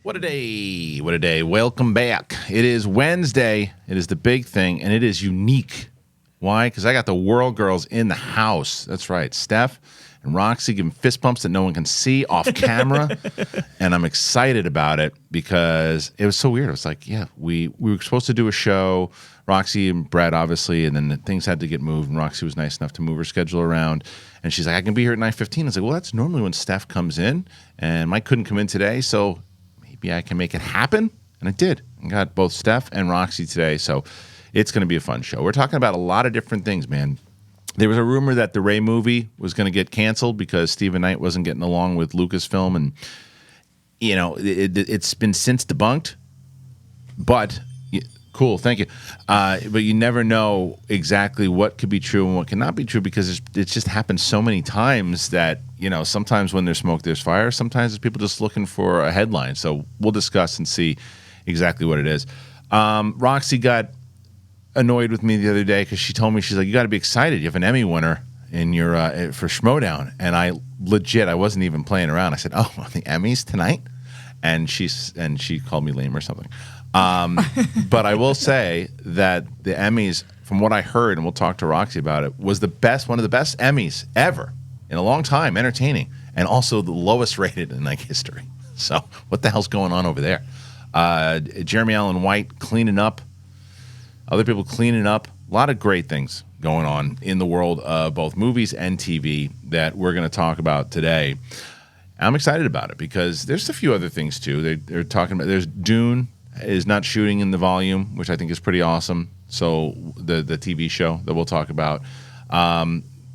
What a day. What a day. Welcome back. It is Wednesday. It is the big thing, and it is unique. Why? Because I got the Whirl Girls in the house. That's right. Steph and Roxy giving fist bumps that no one can see off camera. And I'm excited about it because it was so weird. I was like, yeah, we were supposed to do a show, Roxy and Brett, obviously, and then things had to get moved, and Roxy was nice enough to move her schedule around. And she's like, I can be here at 9:15. I was like, well, that's normally when Steph comes in, and Mike couldn't come in today, so maybe I can make it happen. And I did. I got both Steph and Roxy today, so it's going to be a fun show. We're talking about a lot of different things, man. There was a rumor that the Rey movie was going to get canceled because Stephen Knight wasn't getting along with Lucasfilm, and you know it's been since debunked. But cool, thank you. But you never know exactly what could be true and what cannot be true because it's just happened so many times that sometimes when there's smoke, there's fire. Sometimes there's people just looking for a headline. So we'll discuss and see exactly what it is. Roxy got annoyed with me the other day because she told me, she's like, you got to be excited. You have an Emmy winner in your for Schmodown. And I wasn't even playing around. I said, oh, the Emmys tonight? And she called me lame or something. But I will say that the Emmys, from what I heard, and we'll talk to Roxy about it, was one of the best Emmys ever in a long time, entertaining, and also the lowest rated in history. So what the hell's going on over there? Jeremy Allen White cleaning up. Other people cleaning up. A lot of great things going on in the world of both movies and TV that we're going to talk about today. I'm excited about it because there's a few other things too. They're talking about, there's Dune is not shooting in the volume, which I think is pretty awesome. So the TV show that we'll talk about.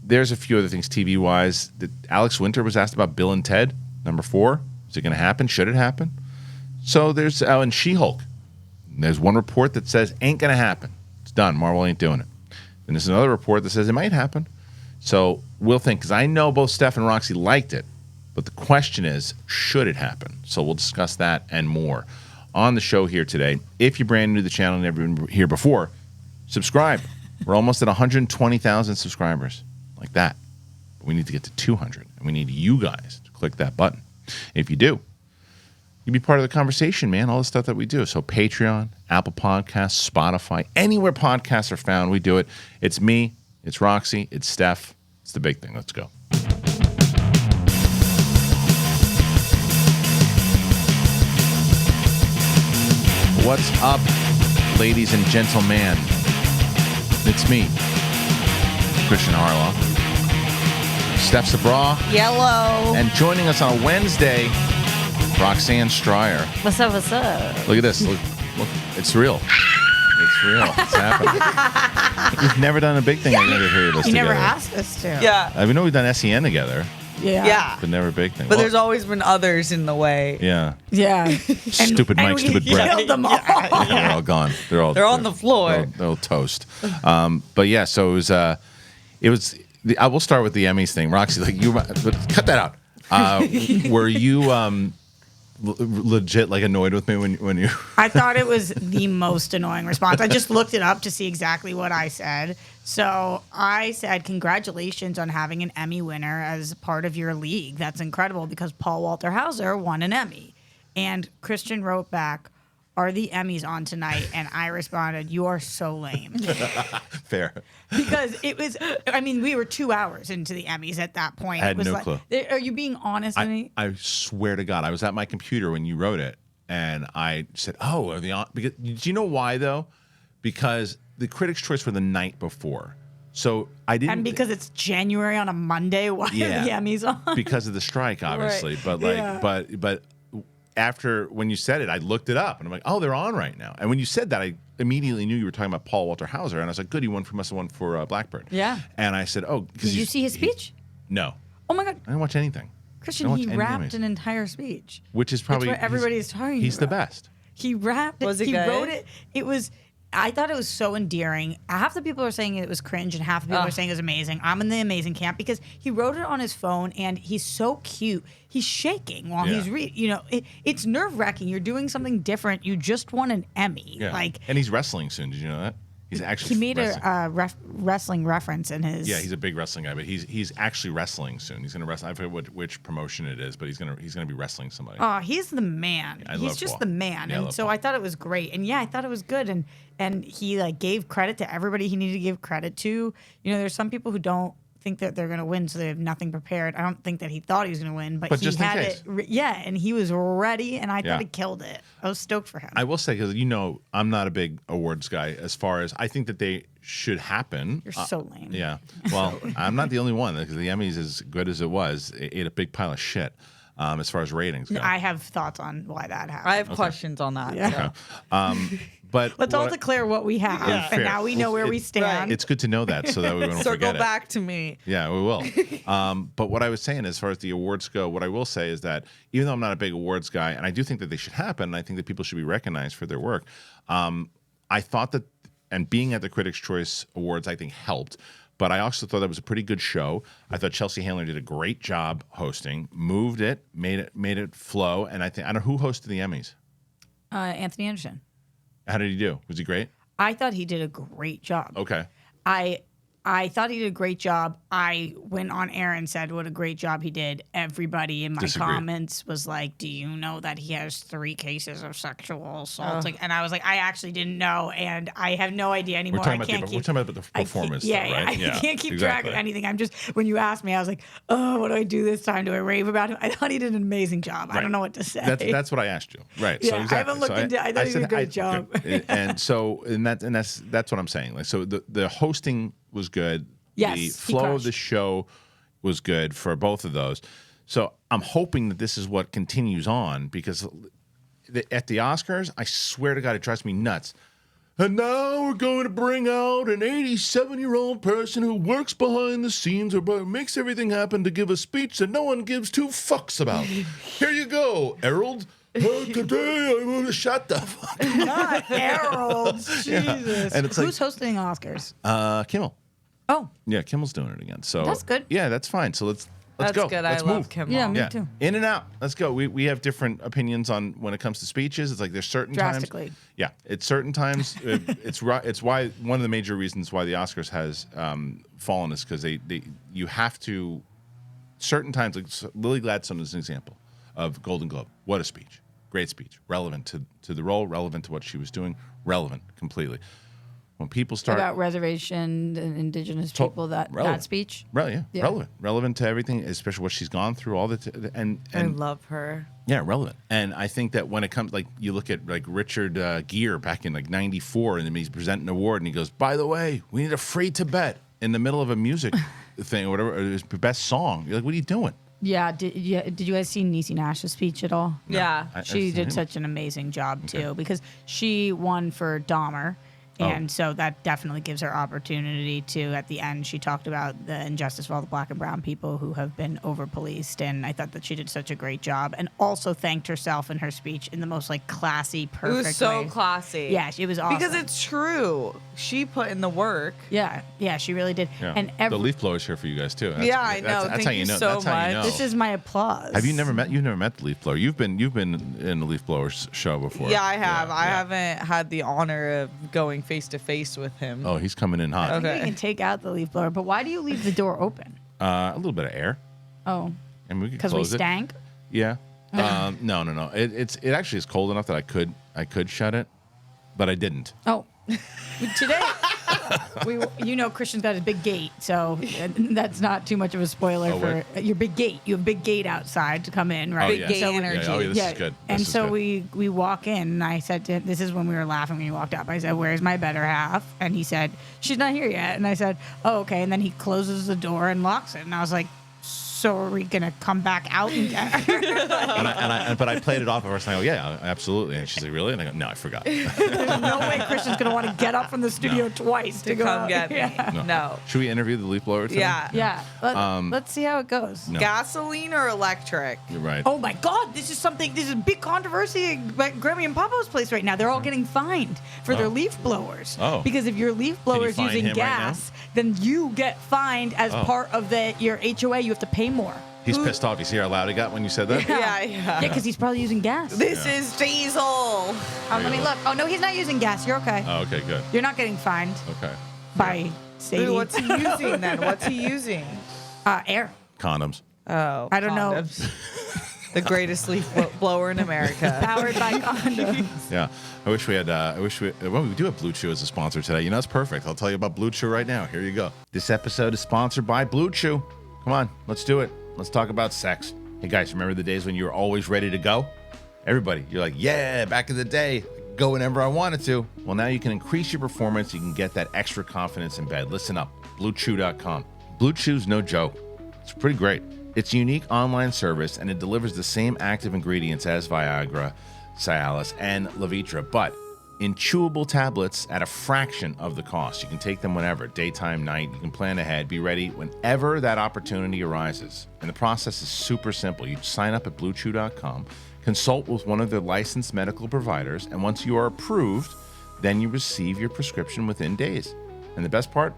There's a few other things TV-wise. Alex Winter was asked about Bill and Ted, number 4. Is it going to happen? Should it happen? So there's and She-Hulk. There's one report that says ain't going to happen. It's done. Marvel ain't doing it. And there's another report that says it might happen. So we'll think, because I know both Steph and Roxy liked it, but the question is, should it happen? So we'll discuss that and more on the show here today. If you're brand new to the channel and never been here before, subscribe. We're almost at 120,000 subscribers, like that. But we need to get to 200, and we need you guys to click that button. If you do, you'll be part of the conversation, man, all the stuff that we do. So Patreon, Apple Podcasts, Spotify, anywhere podcasts are found, we do it. It's me, it's Roxy, it's Steph. It's the big thing. Let's go. What's up, ladies and gentlemen? It's me, Kristian Harloff, Steph Sabraw. Yellow. And joining us on a Wednesday, Roxanne Striar. What's up, what's up? Look at this. Look, it's real. It's real. It's happening. We've never done a big thing. I never heard this You together. never asked us to. Yeah. We know we've done SEN together, Yeah. but never a big thing. But there's always been others in the way. Yeah. Yeah. Stupid Mike, stupid Brett. Killed them all. They're all gone. They're on the floor. They're all toast. But yeah, so it was. I will start with the Emmys thing. Roxy, cut that out. Were you legit annoyed with me when you? I thought it was the most annoying response. I just looked it up to see exactly what I said. So I said, congratulations on having an Emmy winner as part of your league. That's incredible because Walter Hauser won an Emmy. And Kristian wrote back, are the Emmys on tonight? And I responded, you are so lame. Fair. Because it was, we were 2 hours into the Emmys at that point. I had it was no clue. Are you being honest with me? I swear to God, I was at my computer when you wrote it, and I said, "Oh, are they on?" Because do you know why though? Because the Critics' Choice were the night before, so I didn't. And because it's January on a Monday, why are the Emmys on? Because of the strike, obviously. Right. But after when you said it, I looked it up, and I'm like, "Oh, they're on right now." And when you said that, I immediately knew you were talking about Walter Hauser, and I was like, "Good, he must have won for Blackbird." Yeah. And I said, "Oh, Did you see his speech? No. Oh my God, I didn't watch anything." Kristian, he rapped an entire speech, which is probably what everybody's talking. He's the best. He rapped. Was it he good? wrote it. It was. I thought it was so endearing. Half the people are saying it was cringe, and half the people are saying it was amazing. I'm in the amazing camp because he wrote it on his phone, and he's so cute. He's shaking while he's reading. It's nerve wracking. You're doing something different. You just won an Emmy. Yeah. And he's wrestling soon. Did you know that? He's actually He made wrestling. a wrestling reference in his. Yeah, he's a big wrestling guy, but he's actually wrestling soon. He's gonna wrestle. I forget which promotion it is, but he's gonna be wrestling somebody. Oh, he's the man. I He's love just Paul. the man. Yeah, I And love so Paul. I thought it was great. And yeah, I thought it was good. And he like gave credit to everybody he needed to give credit to. You know, there's some people who don't think that they're going to win, so they have nothing prepared. I don't think that he thought he was going to win, but he just in had case. it. Yeah, and he was ready, and I Yeah. thought he killed it. I was stoked for him. I will say, because I'm not a big awards guy. As far as I think that they should happen. You're so lame. Yeah. Well, I'm not the only one, because the Emmys, as good as it was, it ate a big pile of shit as far as ratings go. I have thoughts on why that happened. I have questions on that. Yeah. so. But Let's all declare what we have, Yeah. Fair. and now we know where we stand. Right. it's good to know that so that we don't Circle forget it. back to me. Yeah, we will. But what I was saying, as far as the awards go, what I will say is that even though I'm not a big awards guy, and I do think that they should happen, and I think that people should be recognized for their work, I thought that, and being at the Critics' Choice Awards, I think helped. But I also thought that was a pretty good show. I thought Chelsea Handler did a great job hosting, moved it, made it flow, and I don't know who hosted the Emmys. Anthony Anderson. How did he do? Was he great? I thought he did a great job. Okay. I thought he did a great job. I went on air and said what a great job he did. Everybody in my Disagree. comments was like, "Do you know that he has 3 cases of sexual assault?" And I was like, "I actually didn't know, and I have no idea anymore. We're talking, I can't we're keep, talking about the performance, yeah, though, yeah, right? I can't keep track of exactly. anything. I'm just when you asked me, I was like, "Oh, what do I do this time? Do I rave about him?" I thought he did an amazing job. I don't know what to say. That's what I asked you, right? Yeah, so I exactly. haven't looked into it. I thought he did a great job. good. and that's what I'm saying. Like, so the hosting was good. Yes, the he flow of crushed. the show was good for both of those. So I'm hoping that this is what continues on, because at the Oscars, I swear to God, it drives me nuts. And now we're going to bring out an 87-year-old person who works behind the scenes or makes everything happen to give a speech that no one gives 2 fucks about. Here you go, Harold. Today I'm going to shut the fuck up. Not Harold. Jesus. And it's Who's hosting the Oscars? Kimmel. Oh, Yeah, Kimmel's doing it again. So That's good. Yeah, that's fine. So let's That's go. good. Let's I move. love Kimmel. Yeah, me Yeah, too. in and out. Let's go. We have different opinions on when it comes to speeches. It's like there's certain Drastically. times. Yeah, it's certain times. It's why one of the major reasons why the Oscars has fallen is because you have to certain times. Like Lily Gladstone is an example of Golden Globe. What a speech! Great speech, relevant to the role, relevant to what she was doing, relevant completely. When people start about reservation and indigenous people, that speech. Yeah. Yeah. Relevant to everything, especially what she's gone through, all and I love her. yeah, relevant. And I think that when it comes, like you look at like Richard Gere back in like '94, and he's presenting an award, and he goes, "By the way, we need a free Tibet," in the middle of a music thing or whatever, or his best song. You're like, what are you doing? Yeah. Did you guys see Niecy Nash's speech at all? Yeah. She did him. such an amazing job too, because she won for Dahmer. And so that definitely gives her opportunity to, at the end, she talked about the injustice of all the black and brown people who have been over-policed. And I thought that she did such a great job, and also thanked herself in her speech in the most like classy, perfect It was so way. classy. Yeah, it was awesome. Because it's true. She put in the work. Yeah, she really did. Yeah. And the leaf blower's here for you guys too. Yeah, I know. That's Thank how you know. so That's how you know. much. this is my applause. Have you never met? You've never met the leaf blower. You've been in the leaf blower's show before. Yeah, I have. I yeah. haven't had the honor of going face to face with him. Oh, he's coming in hot. I think Okay. you can take out the leaf blower, but why do you leave the door open? A little bit of air, Oh, and we could because we close it. stank. Yeah. No. It actually is cold enough that I could shut it, but I didn't. Oh, today Kristian's got his big gate, so that's not too much of a spoiler Oh, for your big gate. You have a big gate outside to come in, right? Oh, yeah. Gay Yeah, energy. oh, yeah, this is good. And This is so good. we walk in, and I said to him, this is when we were laughing when you walked up. I said, "Where's my better half?" And he said, "She's not here yet." And I said, "Oh, okay." And then he closes the door and locks it, and I was like, "So are we gonna come back out and get her?" But I played it off at first, and I go, "Yeah, absolutely." And she's like, "Really?" And I go, "No, I forgot." There's no way Kristian's gonna want to get up from the studio twice to go Come out. get me. Yeah. No. Should we interview the leaf blower today? Yeah. Yeah, let's see how it goes. No. Gasoline or electric? You're right. Oh my God, this is a big controversy at Grammy and Papa's place right now. They're all getting fined for their leaf blowers. Oh. Because if your leaf blower is fine using him right gas, then you get fined as part of your HOA. You have to pay more. He's pissed off. You see how loud he got when you said that? Yeah. Yeah, because he's probably using gas. This is Diesel. Let me look. Oh, no, he's not using gas. You're okay. Oh, okay, good. You're not getting fined Okay. by Sadie. Dude, what's he using then? What's he using? Air. Condoms. Oh, I don't know. condoms. The greatest leaf blower in America. Powered by condoms. Yeah. I wish we had, well, we do have Blue Chew as a sponsor today. You know, it's perfect. I'll tell you about Blue Chew right now. Here you go. This episode is sponsored by Blue Chew. Come on, let's do it. Let's talk about sex. Hey guys, remember the days when you were always ready to go? Everybody, you're like, yeah, back in the day, go whenever I wanted to. Well, now you can increase your performance. You can get that extra confidence in bed. Listen up, BlueChew.com. Blue Chew's no joke. It's pretty great. It's a unique online service, and it delivers the same active ingredients as Viagra, Cialis, and Levitra, but in chewable tablets at a fraction of the cost. You can take them whenever, daytime, night. You can plan ahead, be ready whenever that opportunity arises. And the process is super simple. You sign up at BlueChew.com, consult with one of their licensed medical providers, and once you are approved, then you receive your prescription within days. And the best part?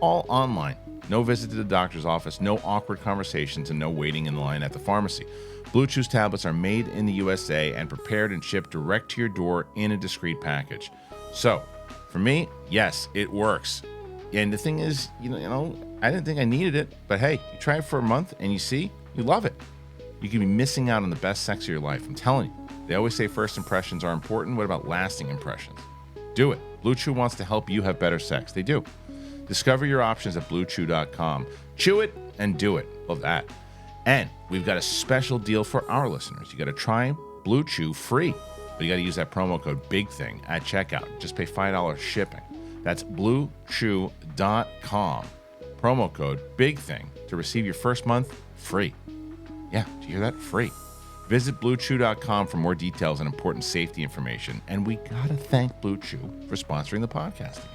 All online. No visit to the doctor's office, no awkward conversations, and no waiting in line at the pharmacy. Blue Chew's tablets are made in the USA and prepared and shipped direct to your door in a discreet package. So, for me, yes, it works. And the thing is, you know, I didn't think I needed it, but hey, you try it for a month and you see, you love it. You could be missing out on the best sex of your life. I'm telling you. They always say first impressions are important. What about lasting impressions? Do it. Blue Chew wants to help you have better sex. They do. Discover your options at BlueChew.com. Chew it and do it. Love that. And we've got a special deal for our listeners. You got to try Blue Chew free, but you got to use that promo code BIGTHING at checkout. Just pay $5 shipping. That's BlueChew.com. Promo code BIGTHING to receive your first month free. Yeah, do you hear that? Free. Visit BlueChew.com for more details and important safety information. And we got to thank Blue Chew for sponsoring the podcast again.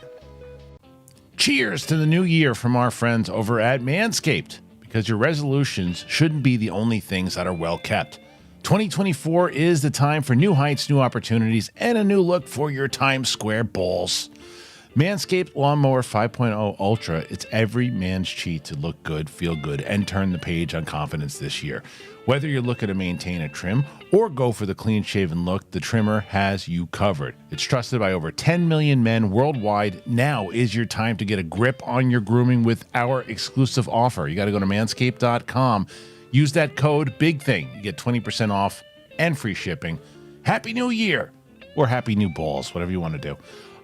Cheers to the new year from our friends over at MANSCAPED, because your resolutions shouldn't be the only things that are well kept. 2024 is the time for new heights, new opportunities, and a new look for your Times Square balls. Manscaped Lawnmower 5.0 Ultra, it's every man's cheat to look good, feel good, and turn the page on confidence this year. Whether you're looking to maintain a trim or go for the clean-shaven look, the trimmer has you covered. It's trusted by over 10 million men worldwide. Now is your time to get a grip on your grooming with our exclusive offer. You got to go to manscaped.com. Use that code BIGTHING. You get 20% off and free shipping. Happy New Year, or happy new balls, whatever you want to do.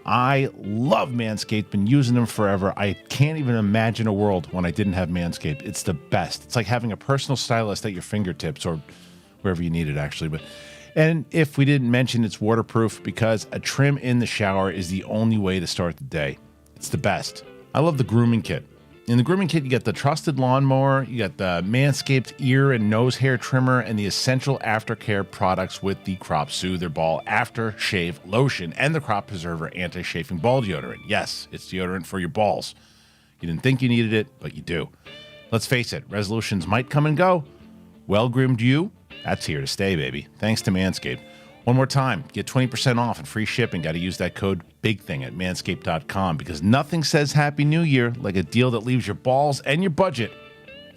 I love Manscaped, been using them forever. I can't even imagine a world when I didn't have Manscaped. It's the best. It's like having a personal stylist at your fingertips, or wherever you need it, actually. And if we didn't mention, it's waterproof, because a trim in the shower is the only way to start the day. It's the best. I love the grooming kit. In the grooming kit, you get the trusted lawnmower, you got the Manscaped ear and nose hair trimmer, and the essential aftercare products with the Crop Soother Ball After Shave Lotion and the Crop Preserver Anti-Chafing Ball Deodorant. Yes, it's deodorant for your balls. You didn't think you needed it, but you do. Let's face it, resolutions might come and go. Well-groomed you, that's here to stay, baby. Thanks to Manscaped. One more time, get 20% off and free shipping. Got to use that code BIGTHING at manscaped.com, because nothing says Happy New Year like a deal that leaves your balls and your budget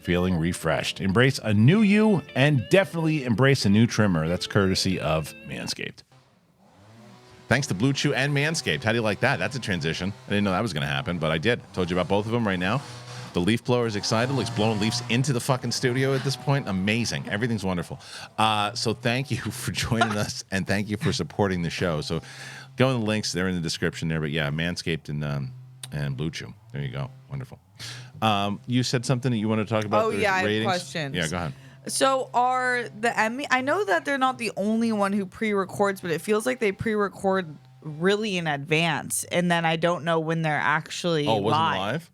feeling refreshed. Embrace a new you, and definitely embrace a new trimmer. That's courtesy of Manscaped. Thanks to Blue Chew and Manscaped. How do you like that? That's a transition. I didn't know that was going to happen, but I did. Told you about both of them right now. The leaf blower is excited. Looks blowing leaves into the fucking studio at this point. Amazing. Everything's wonderful. So thank you for joining us, and thank you for supporting the show. So go in the links. They're in the description there. But yeah, Manscaped and Blue Chew. There you go. Wonderful. You said something that you want to talk about? Oh, yeah, I have ratings? questions. Yeah, go ahead. So are the Emmy, I know that they're not the only one who pre-records, but it feels like they pre-record really in advance, and then I don't know when they're actually Oh, it wasn't live. live?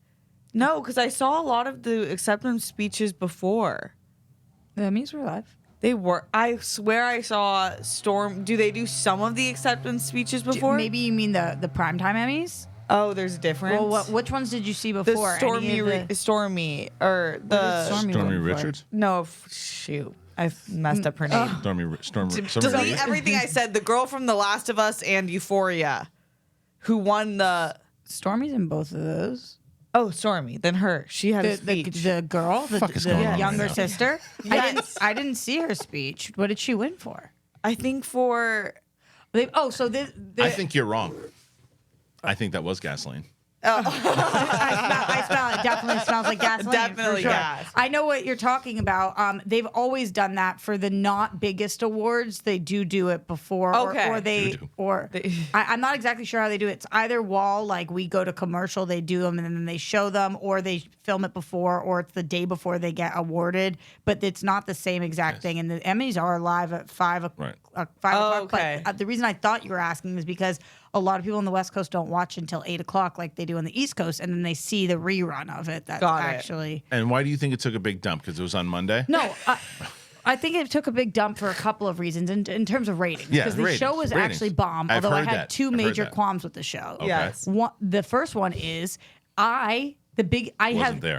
No, because I saw a lot of the acceptance speeches before. The Emmys were live. They were. I swear I saw Storm. Do they do some of the acceptance speeches before? Maybe you mean the primetime Emmys? Oh, there's a difference. Well, which ones did you see the before? Stormy, or the Stormy Stormy won for? Richards? no, shoot, I messed up her name. Stormy Delete everything I said. The girl from The Last of Us and Euphoria, who won the. Stormy's in both of those. Oh, Stormy. Then her. She had a The, speech. the girl, the Fuck is going on younger right now? sister. Yes. I didn't see her speech. What did she win for? I think for. So this. I think you're wrong. I think that was gasoline. I smell it. Definitely smells like gasoline. Definitely for sure. gas. I know what you're talking about. They've always done that for the not biggest awards. They do it before, Okay. I'm not exactly sure how they do it. It's either while like we go to commercial, they do them and then they show them, or they film it before, or it's the day before they get awarded. But it's not the same exact thing. And the Emmys are live at 5 o'clock. Right. 5 o'clock. Okay. But the reason I thought you were asking is because a lot of people on the West Coast don't watch until 8 o'clock like they do on the East Coast, and then they see the rerun of it. That's Got it. actually. And why do you think it took a big dump? Because it was on Monday? No, I think it took a big dump for a couple of reasons in terms of ratings. Yeah, Because the show was ratings. actually bomb, I've although I heard had that. two I've heard major that. qualms with the show. Okay. Yes. The first one is I Wasn't have there.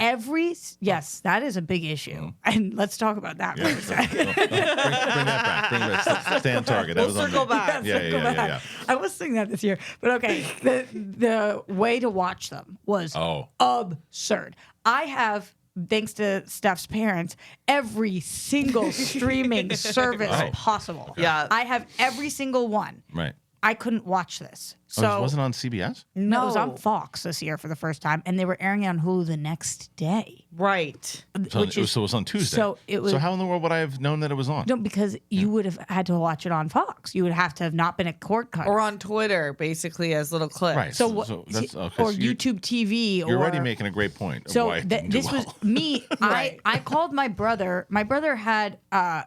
yes, that is a big issue. And let's talk about that for a second. Bring that back. Bring that. Stay on target. That We'll was on circle me. back. Yeah. I was saying that this year, but okay. The way to watch them was absurd. I have, thanks to Steph's parents, every single streaming service Oh. possible. Yeah. I have every single one. Right. I couldn't watch this. Oh, So it wasn't on CBS? no, it was on Fox this year for the first time, and they were airing it on Hulu the next day. Right. So which is it was on Tuesday. so it was- So how in the world would I have known that it was on? no, because you would have had to watch it on Fox. You would have to have not been a cord cut. Or on Twitter, basically, as little clips. Right. so what? that's okay. Or So you're- YouTube TV. You're already or, making a great point. Of So why it didn't do this was well. me. Right. I called my brother. My brother had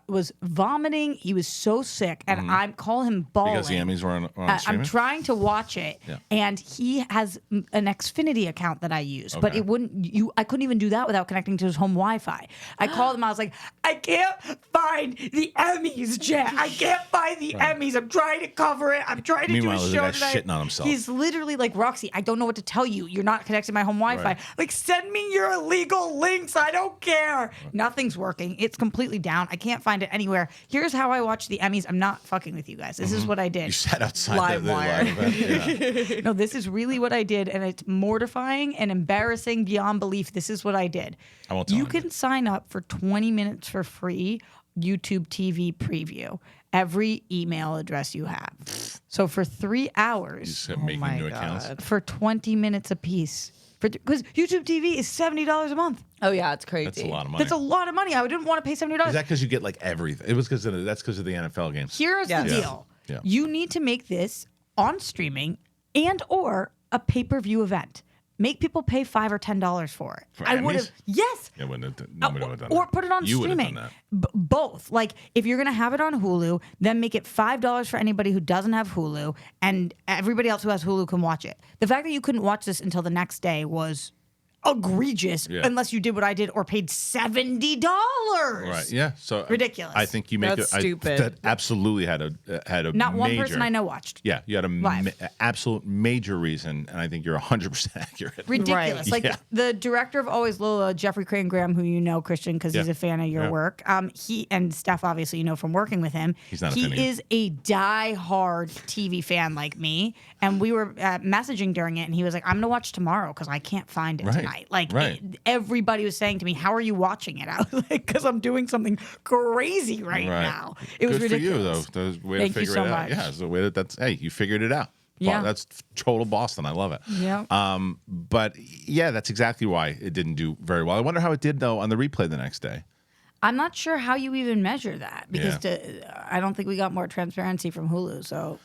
was vomiting. He was so sick, and I call him bawling. Because the Emmys were on I'm streaming? trying to watch it, Yeah. and he has an Xfinity account that I use, but Okay. it wouldn't. I couldn't even do that without connecting to his home Wi-Fi. I called him. I was like, I can't find the Emmys, Jet. I can't find the Emmys. I'm trying to cover it. I'm trying to Meanwhile, do a the show guy's tonight. shitting on himself. He's literally like, Roxy, I don't know what to tell you. You're not connected to my home Wi-Fi. Right. Like, send me your illegal links. I don't care. Nothing's working. It's completely down. I can't find it anywhere. Here's how I watch the Emmys. I'm not fucking with you guys. This is what I did. You sat outside Live the wire. live event? Yeah. No, this is really what I did, and it's mortifying and embarrassing beyond belief. This is what I did. I won't tell You anybody. can sign up for 20 minutes for free YouTube TV preview. Every email address you have. So for 3 You hours, just kept making my new God. accounts. for 20 minutes a piece. Because YouTube TV is $70 a month. Oh, yeah, it's crazy. That's a lot of money. That's a lot of money. I didn't want to pay $70. Is that because you get like everything? It was because that's because of the NFL games. Here's Yes. the Yeah. deal. Yeah. You need to make this on streaming and or a pay-per-view event. Make people pay $5 or $10 for it. For I would Emmys? have, yes. Yeah, nobody would have done Or that. put it on You would have streaming. done that. Both. Like, if you're going to have it on Hulu, then make it $5 for anybody who doesn't have Hulu, and everybody else who has Hulu can watch it. The fact that you couldn't watch this until the next day was egregious, Yeah. unless you did what I did or paid $70. Right. Yeah. So Ridiculous. I think you make That's it. stupid. That absolutely had a Not one major, person I know watched. Yeah, you had a Live. absolute major reason, and I think you're 100% accurate. Ridiculous. Right. Like Yeah. the director of Always Lola, Jeffrey Crane Graham, who you know, Kristian, because he's Yeah. a fan of your Yeah. work. He and Steph, obviously, you know from working with him. He's not a He fan of you. is a die-hard TV fan like me, and we were messaging during it, and he was like, "I'm gonna watch tomorrow because I can't find it Right. tonight." Like Right. everybody was saying to me, "How are you watching it?" I was like, "Because I'm doing something crazy right now." It was Good ridiculous. for you, though. The way Thank to you figure so it out. much. Yeah, it's the way that's. Hey, you figured it out. Yeah. That's total Boston. I love it. Yeah. But yeah, that's exactly why it didn't do very well. I wonder how it did though on the replay the next day. I'm not sure how you even measure that because Yeah. I don't think we got more transparency from Hulu. So.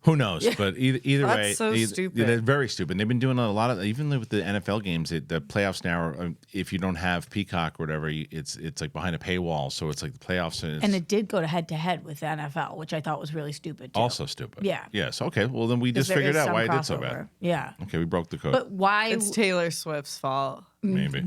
Who knows? But either That's way, so stupid. They're very stupid. They've been doing a lot of even with the NFL games. The playoffs now, are, if you don't have Peacock or whatever, it's like behind a paywall. So it's like the playoffs. And it did go to head with the NFL, which I thought was really stupid too. also stupid. Yeah. Yes. Okay. Well, then we 'Cause just there figured is out some why it did so crossover. bad. Yeah. Okay, we broke the code. But why? It's Taylor Swift's fault. Maybe.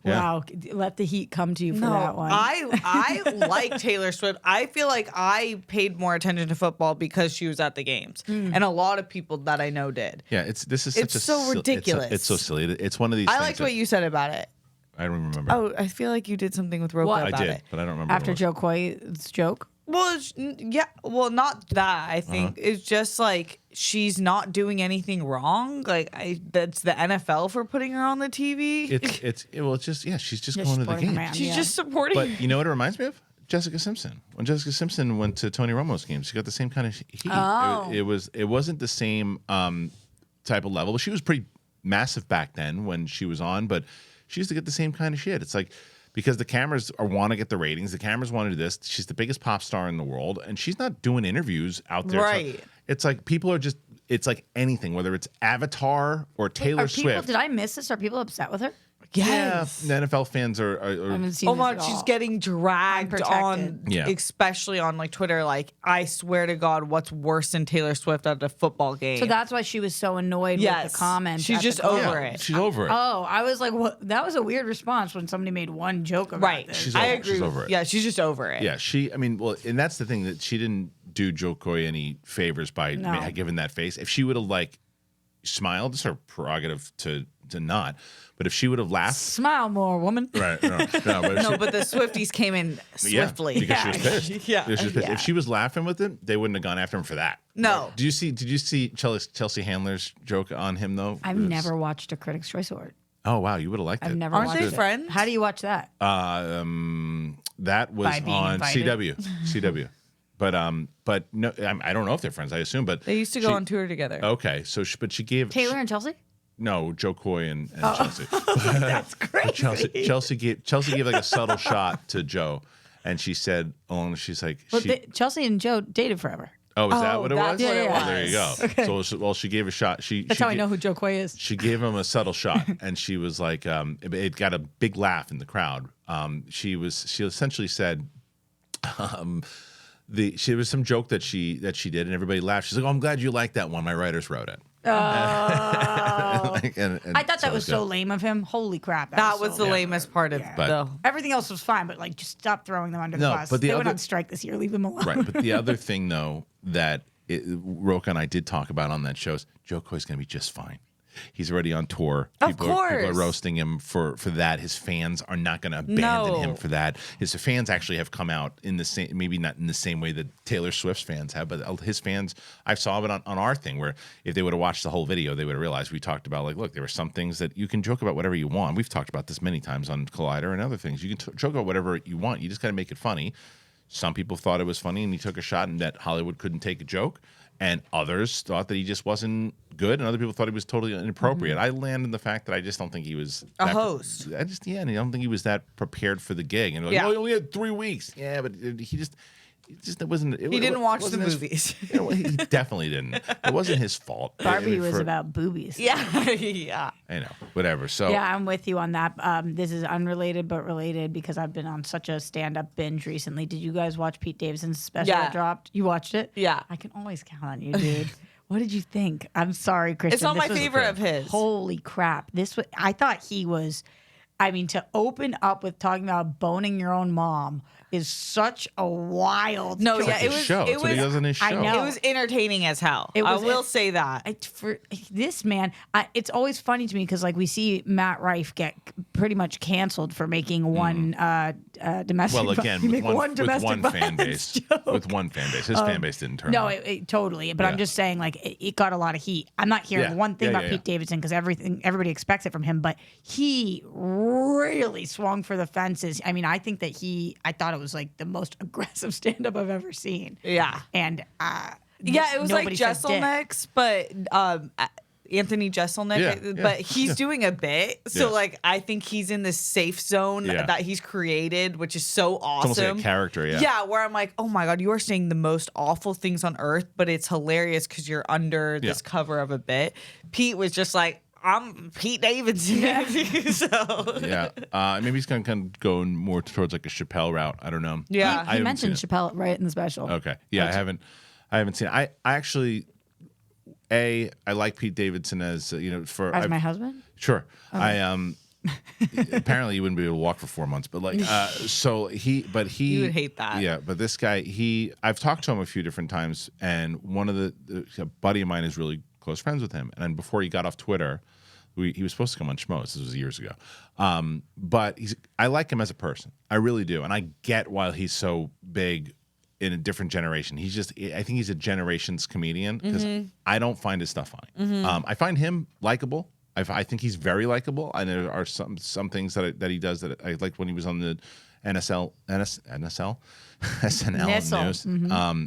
Yeah. Wow. Let the heat come to you for that one. I like Taylor Swift. I feel like I paid more attention to football because she was at the games, and a lot of people that I know did. Yeah. This is It's such a so ridiculous. It's so silly. It's one of these. I things liked that- what you said about it. I don't remember. Oh, I feel like you did something with Roka What? I about did, it. but I don't remember. After what it Joe Coy's joke. Well, yeah. Well, not that. I think it's just like she's not doing anything wrong. Like that's the NFL for putting her on the TV. It's just she's just going to the supporting her game. man. She's Yeah. just supporting. But you know what it reminds me of? Jessica Simpson. When Jessica Simpson went to Tony Romo's games, she got the same kind of heat. Oh. It wasn't the same type of level. She was pretty massive back then when she was on, but she used to get the same kind of shit. It's like because the cameras want to get the ratings, the cameras want to do this. She's the biggest pop star in the world, and she's not doing interviews out there. Right. It's like people are just. It's like anything, whether it's Avatar or Taylor Swift. Did I miss this? Are people upset with her? Yes. Yeah, the NFL fans are I haven't seen Oh this my at God, she's all. getting dragged on, Yeah. especially on like Twitter. Like, I swear to God, what's worse than Taylor Swift at a football game? So that's why she was so annoyed with the comments. She's at the just comment. over Yeah, it. she's over it. Oh, I was like, what? That was a weird response when somebody made one joke about Right. this. She's I over- agree. she's over it. Yeah, she's just over it. Yeah, and that's the thing that she didn't do Joe Coy any favors by No. giving that face. If she would have like smiled, it's her prerogative to not. But if she would have laughed, Smile more, woman. right? No, but if No, she- but the Swifties came in swiftly. because she was pissed. Yeah. She was pissed. If she was laughing with him, they wouldn't have gone after him for that. No. Did you see Chelsea Handler's joke on him though? I've It was- never watched a Critics' Choice Award. Oh wow, you would have liked it. I've never Aren't watched they it. friends? How do you watch that? That was By being on invited. CW. But no, I don't know if they're friends. I assume, but They used to go on tour together. Okay, but she gave Taylor and Chelsea? no Joe Coy and Oh. Chelsea. That's crazy. Chelsea gave like a subtle shot to Joe, and she said, she's like, Well, Chelsea and Joe dated forever. oh, is that what it was? that's what it Yeah. Oh, there you go. Okay. So, she gave a shot. That's how I know who Joe Coy is. She gave him a subtle shot, and she was like, it got a big laugh in the crowd. She essentially said, she was some joke that she did, and everybody laughed. She's like, "Oh, I'm glad you liked that one. My writers wrote it." Oh. And I thought that was so good. lame of him. Holy crap. That was so the lamest part of But- the. Everything else was fine, but like, just stop throwing them under the No, bus. but the they went other- on strike this year. Leave them alone. Right, but the other thing though that Roka and I did talk about on that show is Joe Coy's going to be just fine. He's already on tour. Of People are course. roasting him for that. His fans are not going to abandon No. him for that. His fans actually have come out in the same, maybe not in the same way that Taylor Swift's fans have, but his fans, I saw it on our thing where if they would have watched the whole video, they would have realized we talked about like, look, there were some things that you can joke about whatever you want. We've talked about this many times on Collider and other things. You can joke about whatever you want. You just got to make it funny. Some people thought it was funny and he took a shot and that Hollywood couldn't take a joke. And others thought that he just wasn't good, and other people thought he was totally inappropriate. I land in the fact that I just don't think he was A that- host. I don't think he was that prepared for the gig. And like, Yeah. oh, he only had 3 weeks. Yeah, but he just it wasn't. He didn't watch the movies. He definitely didn't. It wasn't his fault. Barbie was about boobies. Yeah, yeah. I know, whatever. So Yeah, I'm with you on that. This is unrelated but related because I've been on such a stand-up binge recently. Did you guys watch Pete Davidson's special Yeah. that dropped? You watched it? Yeah. I can always count on you, dude. What did you think? I'm sorry, Kristian. It's not my This was- favorite of his. Holy crap! I thought he was. I mean, to open up with talking about boning your own mom is such a wild. No, choice. yeah, his show. It That's what he was. does in his show. I know. It was entertaining as hell. It I was- will say that. For this man, it's always funny to me because like we see Matt Rife get pretty much canceled for making one domestic. well, again, he with make one domestic fan violence base, joke. with one fan base, his fan base didn't turn. No, out. totally. But I'm Yeah. just saying, like, it got a lot of heat. I'm not hearing Yeah. one thing Yeah, about yeah, Pete Davidson because everybody expects it from him. But he really swung for the fences. I mean, I think that I thought it was like the most aggressive stand-up I've ever seen. Yeah. And Yeah, it was like nobody said dick. Jesselnick's, but Anthony Jeselnik, Yeah, but yeah, he's yeah. doing a bit. So Yeah. like I think he's in this safe zone Yeah. that he's created, which is so awesome. It's almost like a character, yeah. Yeah, where I'm like, oh my God, you are saying the most awful things on earth, but it's hilarious because you're under this Yeah. cover of a bit. Pete was just like, I'm Pete Davidson. So Yeah, maybe he's gonna kind of go more towards like a Chappelle route. I don't know. Yeah. I He haven't mentioned seen Chappelle right in the special. it. Okay, yeah, I haven't seen it. I actually, I like Pete Davidson as As my husband? Sure, I apparently you wouldn't be able to walk for 4 months, but like so he You would hate that. Yeah, but this guy I've talked to him a few different times, and one of a buddy of mine is really close friends with him, and then before he got off Twitter. He was supposed to come on Schmoes. This was years ago. But I like him as a person. I really do. And I get why he's so big in a different generation. I think he's a generations comedian because I don't find his stuff funny. I find him likable. I think he's very likable, and there are some things that he does that I liked when he was on the SNL news.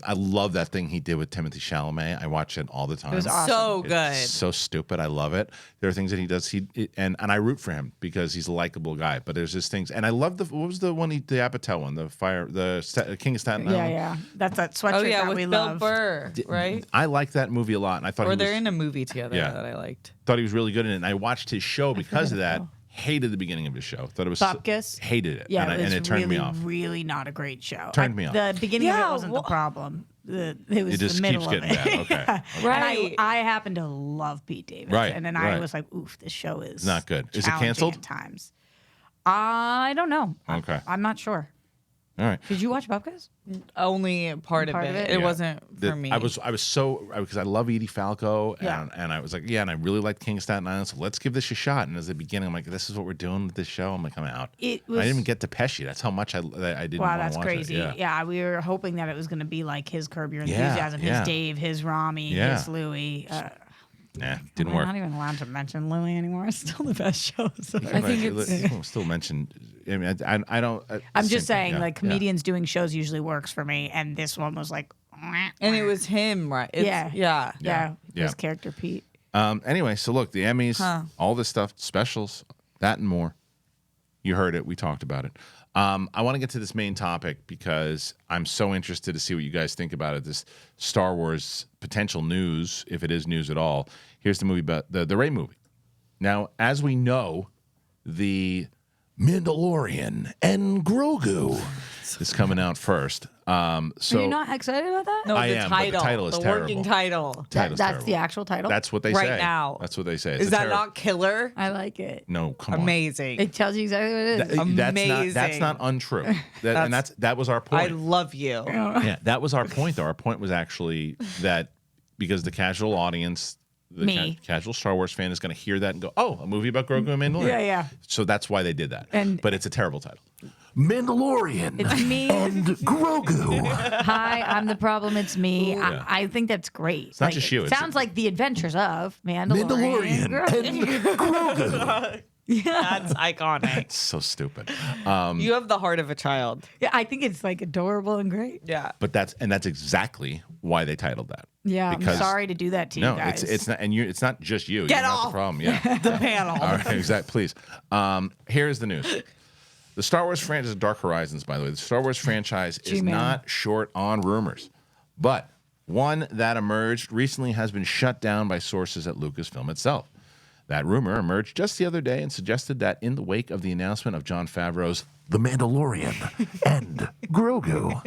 I love that thing he did with Timothy Chalamet. I watch it all the time. It was awesome. So good. It's so stupid. I love it. There are things that he does. And I root for him because he's a likable guy. But there's just things, and I love what was the one the Apatow one, the King of Staten Island. Yeah. That's that sweatshirt that with we Bill love. Burr, right? I like that movie a lot, and I thought they're in a movie together that I liked. Thought he was really good in it, and I watched his show because of that. Hated the beginning of his show. Thought it was Bupkis. Hated it. Yeah, and it turned really, me off. Really not a great show. Turned me off. The beginning of it wasn't the problem. It was It just the middle keeps getting of it. bad. Okay. Right. And I happen to love Pete Davidson, Right, and I was like, "Oof, this show is not good. Is it challenging canceled? at times?" I don't know. Okay. I'm not sure. All right. Did you watch Bupkis? Only part of it. It wasn't for me. I was so because I love Edie Falco Yeah. and I was like, and I really like King of Staten Island, so let's give this a shot. And as the beginning, I'm like, this is what we're doing with this show. I'm like, I'm out. I didn't even get to Pesci. That's how much I didn't Wow, want to that's watch crazy. it. Yeah, we were hoping that it was going to be like his Curb Your Yeah, Enthusiasm, yeah. his Dave, his Rami, Yeah. his Louie. Nah, didn't We're work. not even allowed to mention Louie anymore. It's still the best show. So I think it's. Still mentioned. I mean, I don't. I'm just saying, yeah, like comedians doing shows usually works for me, and this one was like, And it was him, right? Yeah. Yeah. His character Pete. Anyway, so look, the Emmys, all this stuff, specials, that and more. You heard it. We talked about it. I want to get to this main topic because I'm so interested to see what you guys think about it. This Star Wars potential news, if it is news at all. Here's the movie, about the Rey movie. Now, as we know, the Mandalorian and Grogu is coming out first. So Are you not excited about that? No, I the am, but the title. title is the terrible. working title. title's That's terrible. the actual title. That's what they Right say. now. That's what they say. It's Is a that terrible- not killer? I like it. No, come on. Amazing. It tells you exactly what it is. That's not untrue. That was our point. I love you. Yeah, that was our point, though. Our point was actually that because the casual audience, the casual Star Wars fan is going to hear that and go, "Oh, a movie about Grogu and Mandalorian." Yeah. So that's why they did that. But it's a terrible title. Mandalorian It's me. and Grogu. Hi, I'm the problem. It's me. Yeah. I think that's great. It's not just you, It it's- sounds like the adventures of Mandalorian. Mandalorian and Grogu. That's iconic. It's so stupid. You have the heart of a child. Yeah, I think it's like adorable and great. Yeah. But that's exactly why they titled that. Yeah, I'm Because- sorry to do that to you guys. it's not, and it's not just you. Get You're not off the problem. Yeah. The panel. All right, exactly. Please. Here's the news. The Star Wars franchise, Dark Horizons, by the way, the Star Wars franchise is G-Man. not short on rumors, but one that emerged recently has been shut down by sources at Lucasfilm itself. That rumor emerged just the other day and suggested that in the wake of the announcement of Jon Favreau's The Mandalorian and Grogu.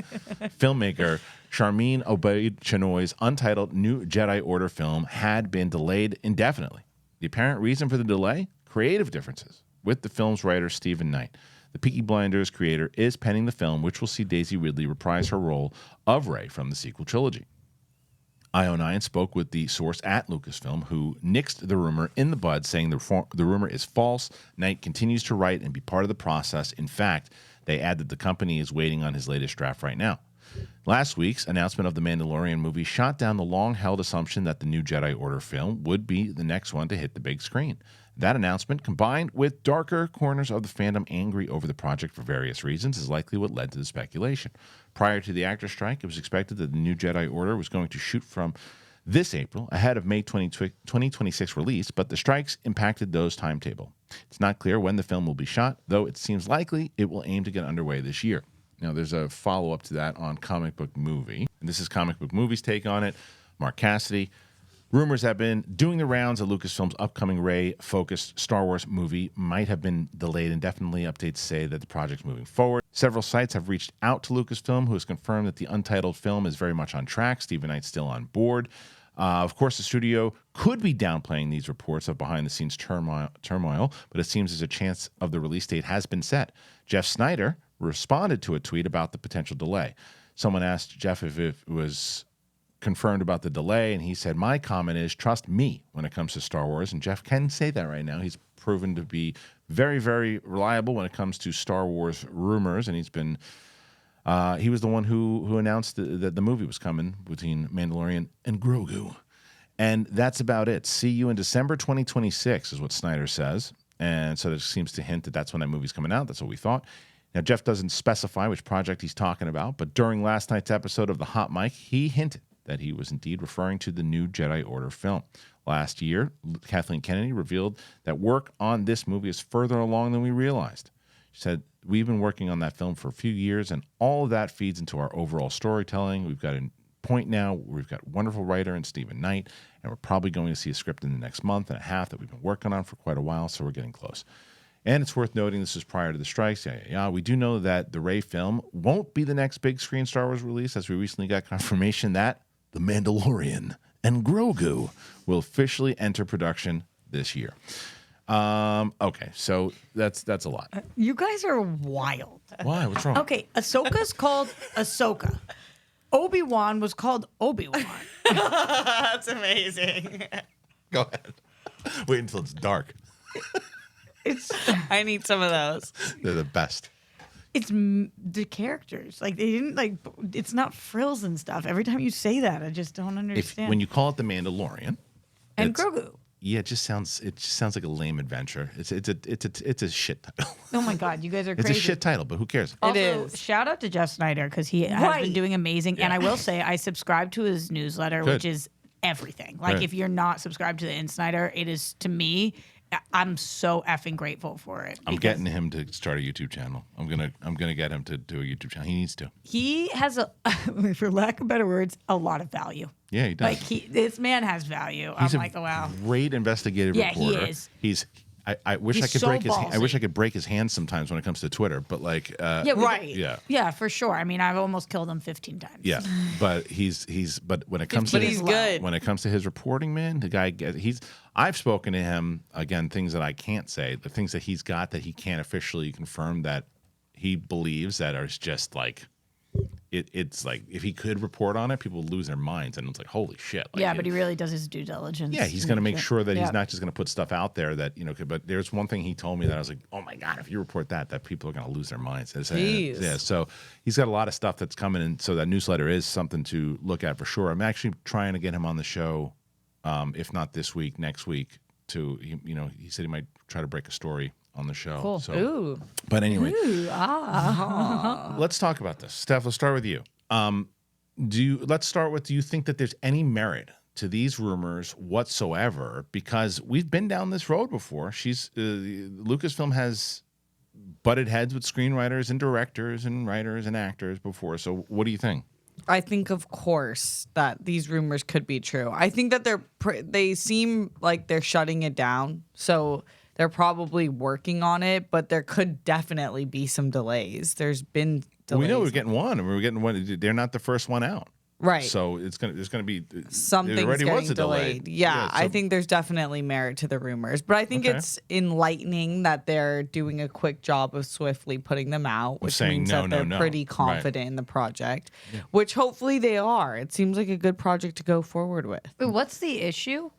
filmmaker Charmin Obaid-Chinoy's untitled New Jedi Order film had been delayed indefinitely. The apparent reason for the delay? Creative differences with the film's writer Stephen Knight. The Peaky Blinders creator is penning the film, which will see Daisy Ridley reprise her role of Rey from the sequel trilogy. IO9 spoke with the source at Lucasfilm, who nixed the rumor in the bud, saying the rumor is false. Knight continues to write and be part of the process. In fact, they add that the company is waiting on his latest draft right now. Last week's announcement of the Mandalorian movie shot down the long-held assumption that the New Jedi Order film would be the next one to hit the big screen. That announcement, combined with darker corners of the fandom angry over the project for various reasons, is likely what led to the speculation. Prior to the actor strike, it was expected that the New Jedi Order was going to shoot from this April, ahead of May 2026 release, but the strikes impacted those timetable. It's not clear when the film will be shot, though it seems likely it will aim to get underway this year. Now, there's a follow-up to that on Comic Book Movie, and this is Comic Book Movie's take on it. Mark Cassidy. Rumors have been doing the rounds that Lucasfilm's upcoming Rey-focused Star Wars movie might have been delayed indefinitely. Updates say that the project's moving forward. Several sites have reached out to Lucasfilm, who has confirmed that the untitled film is very much on track. Stephen Knight's still on board. Of course, the studio could be downplaying these reports of behind-the-scenes turmoil, but it seems there's a chance of the release date has been set. Jeff Snyder responded to a tweet about the potential delay. Someone asked Jeff if it was confirmed about the delay, and he said, "My comment is trust me when it comes to Star Wars." And Jeff can say that right now. He's proven to be very, very reliable when it comes to Star Wars rumors, and he's been He was the one who announced that the movie was coming between Mandalorian and Grogu. And that's about it. See you in December 2026 is what Snyder says. And so it seems to hint that that's when that movie's coming out. That's what we thought. Now, Jeff doesn't specify which project he's talking about, but during last night's episode of The Hot Mic, he hinted that he was indeed referring to the new Jedi Order film. Last year, Kathleen Kennedy revealed that work on this movie is further along than we realized. She said, we've been working on that film for a few years, and all of that feeds into our overall storytelling. We've got a point now where we've got a wonderful writer in Stephen Knight, and we're probably going to see a script in the next month and a half that we've been working on for quite a while, so we're getting close. And it's worth noting this is prior to the strikes. We do know that the Rey film won't be the next big screen Star Wars release, as we recently got confirmation that The Mandalorian and Grogu will officially enter production this year. Okay, so that's a lot. You guys are wild. Why? What's wrong? Okay, Ahsoka's called Ahsoka. Obi-Wan was called Obi-Wan. That's amazing. Go ahead. Wait until it's dark. I need some of those. They're the best. It's the characters. Like, they didn't, like, it's not frills and stuff. Every time you say that, I just don't understand. When you call it The Mandalorian. And Grogu. Yeah, it just sounds like a lame adventure. It's a shit title. Oh my God, you guys are It's crazy. a shit title, but who cares? Also, is. shout out to Jeff Snyder because he has been doing amazing. Yeah. And I will say, I subscribe to his newsletter, Good. which is everything. Like, Right. if you're not subscribed to the Insider, it is, to me, I'm so effing grateful for it. I'm because getting him to start a YouTube channel. I'm gonna get him to do a YouTube channel. He needs to. He has for lack of better words, a lot of value. Yeah, he does. Like, this man has value. He's I'm a like, oh, wow. great investigative Yeah, he reporter. is. I wish He's I could so break his. I wish ballsy. I could break his hand sometimes when it comes to Twitter. But like, Yeah, Right. yeah, Yeah, for sure. I mean, I've almost killed him 15 times. yeah. But but when it comes But to he's good. when it comes to his reporting, man, the guy I've spoken to him again. Things that I can't say, the things that he's got that he can't officially confirm that he believes that are just like. It's like if he could report on it, people would lose their minds, and it's like holy shit. Like, Yeah, but he really does his due diligence. yeah, he's going to make sure that Yeah. he's not just going to put stuff out there that But there's one thing he told me that I was like, oh my God, if you report that people are going to lose their minds. Jeez. Yeah, so he's got a lot of stuff that's coming, and so that newsletter is something to look at for sure. I'm actually trying to get him on the show, if not this week, next week. He said he might try to break a story on the show. Cool. So, Ooh. but anyway, Ah. let's talk about this. Steph, let's start with you. Let's start with, do you think that there's any merit to these rumors whatsoever? Because we've been down this road before. Lucasfilm has butted heads with screenwriters and directors and writers and actors before. So what do you think? I think, of course, that these rumors could be true. I think that they seem like they're shutting it down. So they're probably working on it, but there could definitely be some delays. There's been delays. We know we're getting one, and we're getting one. They're not the first one out. Right. So there's going to be Something's there already getting was a delay. delayed. Yeah, so- I think there's definitely merit to the rumors, but I think Okay. it's enlightening that they're doing a quick job of swiftly putting them out, which saying means no, that no, they're no. pretty Right. confident in the project, which hopefully they are. It seems like a good project to go forward with. Wait, what's the issue?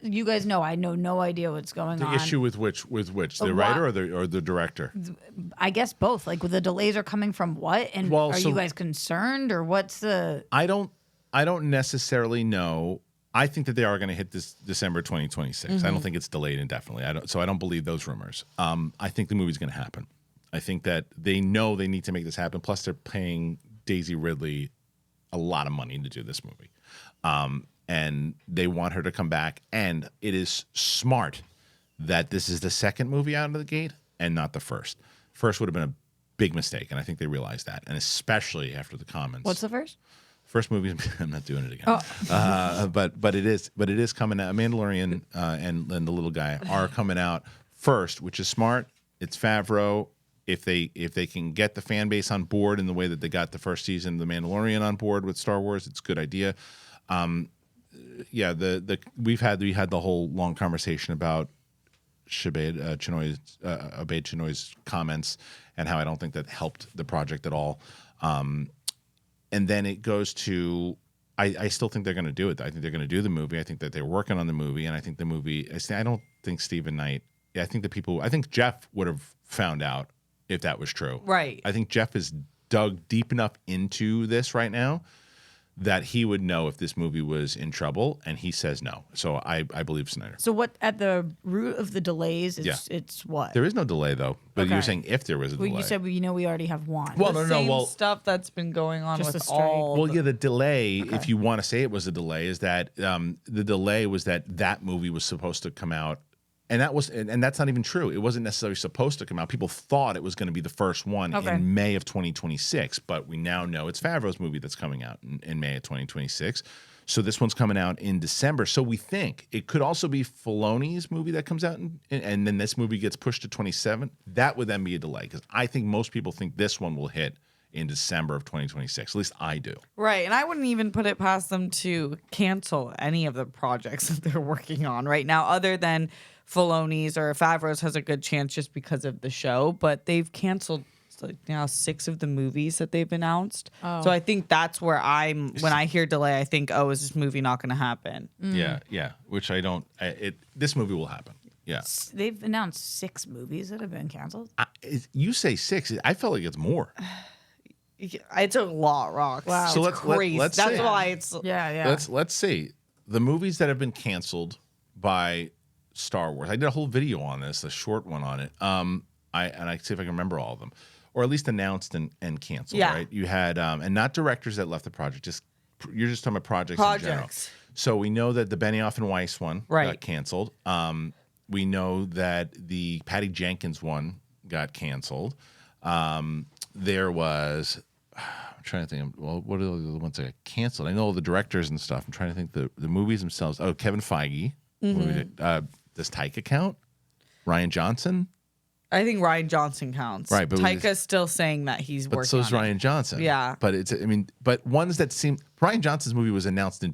You guys know I know no idea what's going The on. issue with which the What? writer or the director? I guess both. Like, the delays are coming from what? And Well, are so- you guys concerned, or what's the? I don't necessarily know. I think that they are going to hit this December 2026. I don't think it's delayed indefinitely. I don't believe those rumors. I think the movie's going to happen. I think that they know they need to make this happen. Plus, they're paying Daisy Ridley a lot of money to do this movie, and they want her to come back. And it is smart that this is the second movie out of the gate and not the first. First would have been a big mistake, and I think they realized that, and especially after the comments. What's the first? First movie, I'm not doing it again. But it is coming out. Mandalorian and the little guy are coming out first, which is smart. It's Favreau. If they can get the fan base on board in the way that they got the first season of The Mandalorian on board with Star Wars, it's a good idea. We had the whole long conversation about Obed Chinoy's comments and how I don't think that helped the project at all. And then it goes to, I still think they're going to do it. I think they're going to do the movie. I think that they're working on the movie, and I think the movie. I don't think Stephen Knight. I think Jeff would have found out if that was true. Right. I think Jeff is dug deep enough into this right now that he would know if this movie was in trouble, and he says no. So I believe Snyder. So what at the root of the delays? Yeah. It's what? There is no delay though, but Okay. you're saying if there was a Well, delay. you said we already have one. Well, The no, same well- stuff that's been going on Just with the strike. all. Well, the- yeah, the delay, if you want to say it was a delay, is that the delay was that movie was supposed to come out, and that's not even true. It wasn't necessarily supposed to come out. People thought it was going to be the first one Okay. in May of 2026, but we now know it's Favreau's movie that's coming out in May of 2026. So this one's coming out in December. So we think it could also be Filoni's movie that comes out, and then this movie gets pushed to 27. That would then be a delay, because I think most people think this one will hit in December of 2026. At least I do. Right, and I wouldn't even put it past them to cancel any of the projects that they're working on right now, other than Filoni's or Favreau's has a good chance just because of the show. But they've canceled like now 6 of the movies that they've announced. Oh. So I think that's where when I hear delay, I think, oh, is this movie not going to happen? Yeah. Which I don't. This movie will happen. Yeah. They've announced 6 movies that have been canceled. You say 6. I felt like it's more. It's a lot, Rox. Wow. So It's let's crazy. let's That's say, why it's Yeah. let's see the movies that have been canceled by Star Wars. I did a whole video on this, a short one on it. I see if I can remember all of them, or at least announced and canceled. Yeah. Right? You had and not directors that left the project. You're just talking about projects in general. projects. So we know that the Benioff and Weiss one got Right. canceled. We know that the Patty Jenkins one got canceled. There was, I'm trying to think, well, what are the ones that got canceled? I know all the directors and stuff. I'm trying to think the movies themselves. Oh, Kevin Feige. Does Taika count? Ryan Johnson? I think Ryan Johnson counts. Right, but Taika's still saying that he's But working so is on it. Ryan Johnson. Yeah. But but ones that seem, Ryan Johnson's movie was announced in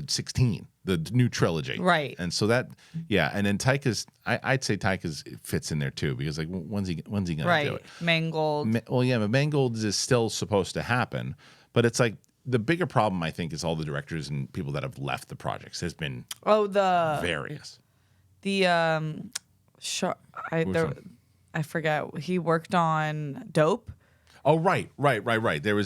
16, the new trilogy. Right. And so that, yeah. And then Taika's, I'd say Taika's fits in there too, because like, when's he going to Right. do it? Mangold. Well, yeah, but Mangold is still supposed to happen, but it's like, the bigger problem, I think, is all the directors and people that have left the projects. There's been Oh, the various. I forget. He worked on Dope. Oh, right. There were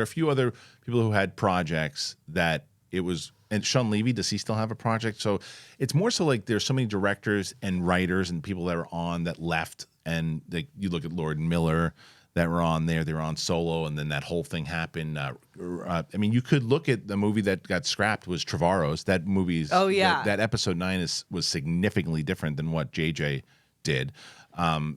a few other people who had projects that it was, and Sean Levy, does he still have a project? So it's more so like there's so many directors and writers and people that are on that left, and like you look at Lord and Miller that were on there, they were on Solo, and then that whole thing happened. I mean, you could look at the movie that got scrapped was Trevorrow's. That movie's Oh, yeah. that episode 9 was significantly different than what JJ did.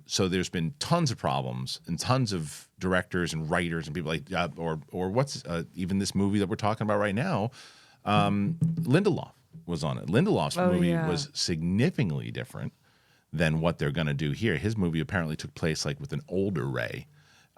So there's been tons of problems and tons of directors and writers and people like, or what's even this movie that we're talking about right now, Lindelof was on it. Lindelof's movie was significantly different than what they're going to do here. His movie apparently took place like with an older Rey.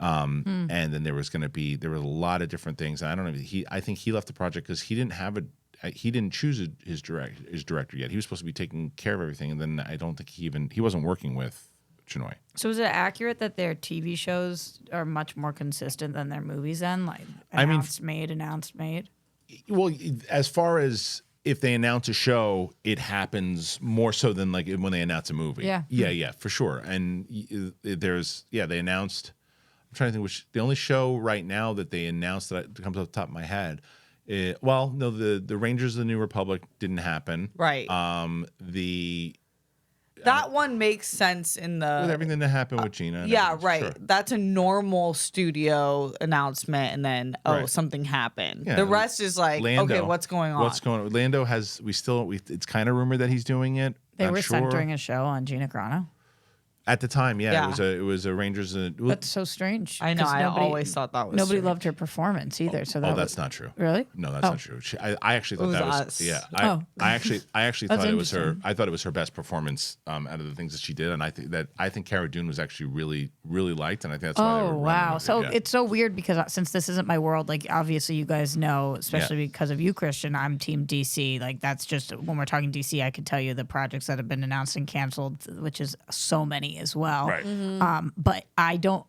And then there was a lot of different things. I don't know. I think he left the project because he didn't choose his director yet. He was supposed to be taking care of everything, and then I don't think he wasn't working with Chinoy. So is it accurate that their TV shows are much more consistent than their movies then? Like I mean, announced, made? Well, as far as if they announce a show, it happens more so than like when they announce a movie. Yeah, for sure. And they announced. I'm trying to think which the only show right now that they announced that comes off the top of my head. The Rangers of the New Republic didn't happen. Right. That one makes sense in the With everything that happened with Gina. And yeah, everything, right. sure. That's a normal studio announcement, and then Right. something happened. Yeah, The rest is like, Lando, okay, what's going on? Lando has it's kind of rumored that he's doing it. They Not were sure. centering a show on Gina Carano. At the time, yeah. Yeah. It was a Rangers. That's so strange. I know. 'cause I always thought that was nobody strange. loved her performance either. So that's not true. really. No, that's not true. I actually thought was that was us. yeah. Oh. I actually That's thought it was her. interesting. I thought it was her best performance out of the things that she did, and I think Cara Dune was actually really really liked, and I think that's why. They were Oh running wow! with it, So yeah. it's so weird because since this isn't my world, like obviously you guys know, especially because of you, Kristian, I'm Team DC. Like that's just when we're talking DC, I could tell you the projects that have been announced and canceled, which is so many as well. Right. But I don't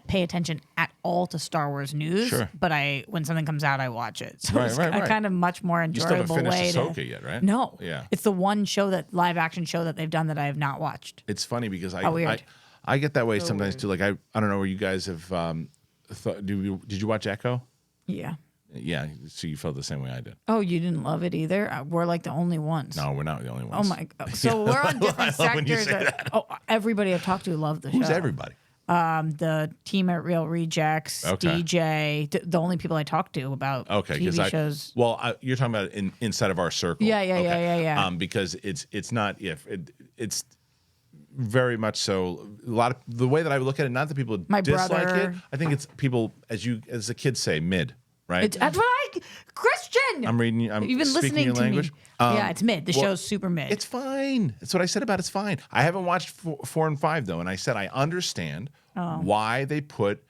pay attention at all to Star Wars news. Sure. But when something comes out, I watch it. So Right, it's right, a right. kind of much more You still haven't enjoyable finished way Ahsoka to. yet, right? No. Yeah. It's the one show live action show that they've done that I have not watched. It's funny because How weird. I get that way sometimes too. Like I don't know where you guys have thought. Did you watch Echo? Yeah. Yeah, so you felt the same way I did. Oh, you didn't love it either? We're like the only ones. No, we're not the only Oh ones. my god! So we're on different love when you sectors. say that. Oh, everybody I've talked to loved the show. Who's everybody? The team at Real Rejects, Okay. DJ, the only people I talked to about TV shows. Well, you're talking about inside of our circle. Yeah. Because it's not it's very much so. A lot of the way that I look at it, not that people My dislike brother. it. I think it's people as the kids say mid, right? That's what Kristian. I'm reading you. I'm You've been speaking listening your to language. me. Yeah, it's mid. The show's super mid. It's fine. That's what I said about it's fine. I haven't watched 4 and 5 though, and I said I understand why they put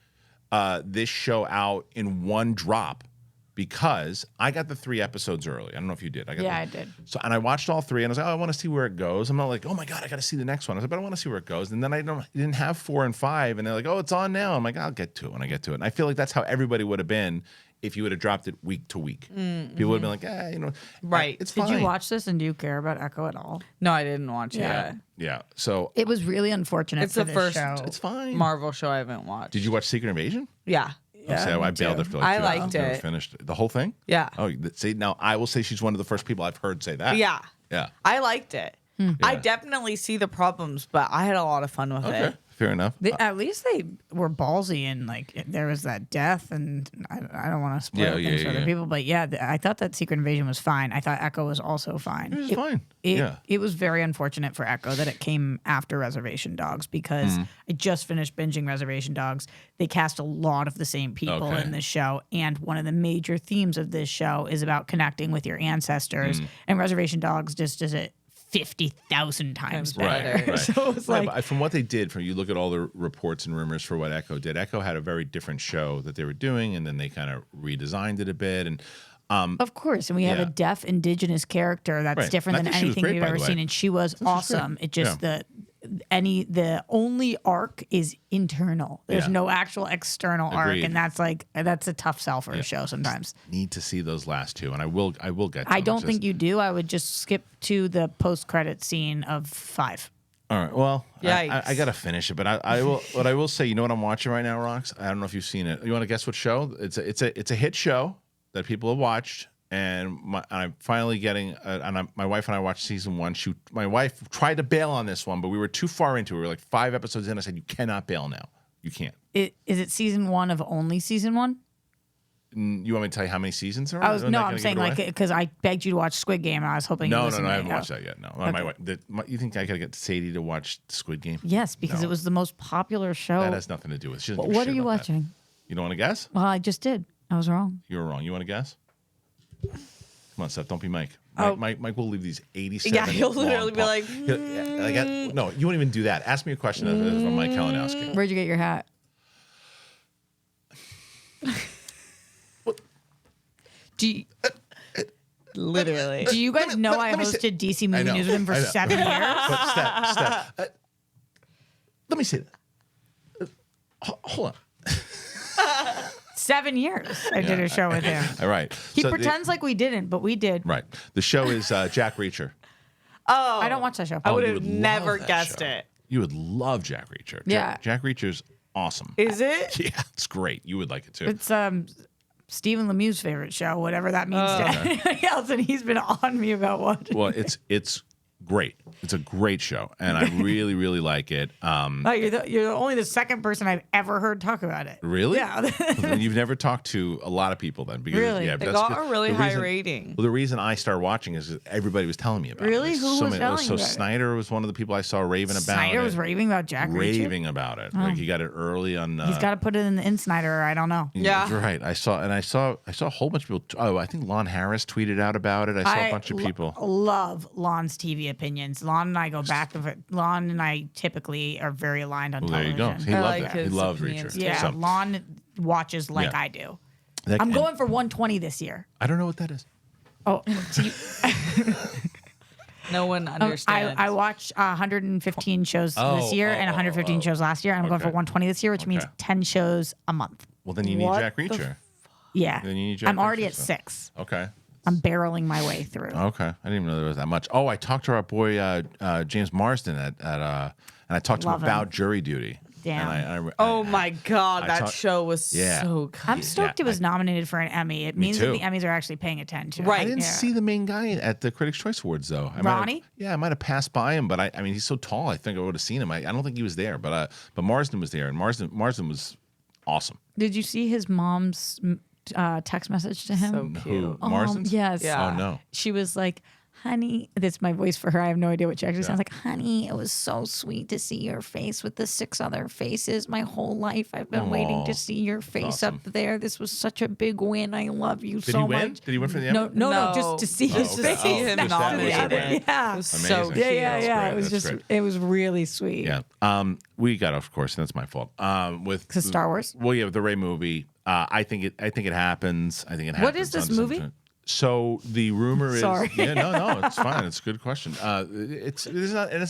this show out in one drop because I got the 3 episodes early. I don't know if you did. I did. So and I watched all 3, and I was like, oh, I want to see where it goes. I'm not like, oh my god, I got to see the next one. I was like, but I want to see where it goes. And then I didn't have 4 and 5, and they're like, oh, it's on now. I'm like, I'll get to it when I get to it. And I feel like that's how everybody would have been if you would have dropped it week to week. People would have been like, Right. It's Did fine. you watch this and do you care about Echo at all? No, I didn't watch it. Yeah. Yeah. So It was really unfortunate It's for the this first- show. it's fine. Marvel show I haven't watched. Did you watch Secret Invasion? Yeah. So I bailed too. after like I 2 liked episodes. Never it. finished the whole thing. Yeah. Oh, see now I will say she's one of the first people I've heard say that. Yeah. Yeah. I liked it. I Yeah. definitely see the problems, but I had a lot of fun with Okay. it. Fair enough. At least they were ballsy and like there was that death, and I don't want to spoil things for other people, but I thought that Secret Invasion was fine. I thought Echo was also fine. It was fine. Yeah. It was very unfortunate for Echo that it came after Reservation Dogs because I just finished binging Reservation Dogs. They cast a lot of the same people Okay. in this show, and one of the major themes of this show is about connecting with your ancestors. And Reservation Dogs just does it 50,000 times better. better. Right. So it's Yeah, like but from what they did, from you look at all the reports and rumors for what Echo did. Echo had a very different show that they were doing, and then they kind of redesigned it a bit. And of course, and we have a Yeah. deaf indigenous character that's Right. different And I than think she was anything great, we've by ever the way. seen, and she was awesome. great. It just Yeah. the only arc is internal. There's Yeah. no actual external arc, Agreed. and that's a tough sell for a show sometimes. need to see those last 2, and I will get. To I them. don't It's think just- you do. I would just skip to the post-credit scene of 5. All right. Well, I Yikes. got to finish it, but I will. What I will say, you know what I'm watching right now, Rox? I don't know if you've seen it. You want to guess what show? It's a hit show that people have watched, and I'm finally getting. My wife and I watched season 1. My wife tried to bail on this one, but we were too far into it. We were like 5 episodes in. I said, "You cannot bail now. You can't." Is it season 1 of only season 1? You want me to tell you how many seasons there are? I'm saying like because I begged you to watch Squid Game, and I was hoping. No, you listened I to haven't me. watched that yet. No, my wife. You think I gotta get Sadie to watch Squid Game? Yes, because No. it was the most popular show. That has nothing to do with it. She doesn't give a What shit are you about that. watching? You don't want to guess? Well, I just did. I was wrong. You were wrong. You want to guess? Come on, Steph. Don't be Mike. Oh. Mike will leave these 87. Yeah, he'll literally be long like, no, you won't even do that. Ask me a question from Mike Kalinowski. Where'd you get your hat? literally. Do you guys know I let me say- hosted DC I Movie know, News with him for I know. 7 years? But Steph, let me say that. Hold on. 7 years I did a show with him. All right. He So pretends like we didn't, but we did. right. The show is Jack Reacher. Oh, I don't watch that show. I would you have would never love that guessed show. it. You would love Jack Reacher. Yeah. Jack Reacher's awesome. Is it? Yeah, it's great. You would like it too. It's Stephen Lemieux's favorite show, whatever that means to anybody else, and he's been on me about watching. Well, it's great. It's a great show, and I really, really like it. Oh, you're only the second person I've ever heard talk about it. Really? Yeah. And you've never talked to a lot of people then, because Really? yeah, It that's got good. a really The high reason- rating. Well, the reason I started watching is 'cause everybody was telling me about Really? it. Who was telling So you about it? Snyder was one of the people I saw raving about Snyder it. was raving about Jack Reacher. raving about it. Like he got it early on. He's got to put it in Snyder, or I don't know. Yeah. That's right. I saw a whole bunch of people. Oh, I think Lon Harris tweeted out about it. I saw a bunch of people. Love Lon's TV opinions. Lon and I go back to it. Lon and I typically are very aligned on Well, there you television. go. He I loved like that. He his loved opinions, Reacher. too. Yeah, So, Lon watches like Yeah. I do. that- I'm and going for 120 this year. I don't know what that is. Oh, so you- No one I understands. watched 115 shows this year and 115 shows last year. I'm going for Okay. 120 this year, which means Okay. 10 shows a month. Well, then you need What Jack the Reacher. Yeah. Then you need Jack I'm already Reacher, at so- 6. Okay. I'm barreling my way through. Okay, I didn't even know there was that much. Oh, I talked to our boy James Marsden and I talked to him Love about him. jury duty. Damn. And Oh my God, I that talk- show was Yeah. so good. I'm stoked it was nominated for an Emmy. It means that too. the Emmys are actually paying attention. Right. I didn't Yeah. see the main guy at the Critics' Choice Awards though. Ronnie? I might have passed by him, but I mean he's so tall. I think I would have seen him. I don't think he was there, but Marsden was there, and Marsden was awesome. Did you see his mom's text message to him? So Who? cute. Marsden's? Yes. Yeah. Oh no. She was like, honey, that's my voice for her. I have no idea what she actually sounds like. Honey, it was so sweet to see your face with the 6 other faces. My whole life I've been waiting to see your face awesome. up there. This was such a big win. I love you Did so he win? much. Did he win for the Emmy? No, just to see his okay. face. see him next to the nominated. other. Yeah. It was so Amazing. cute. Yeah. That's It was great. just, That's it was really sweet. Yeah. We got, of course, that's my fault. With Because Star Wars. Well, yeah, the Rey movie. I think it happens. I think it happens. What is this on movie? December 20th. So the rumor is, Sorry. yeah, no, it's fine. It's a good question. It's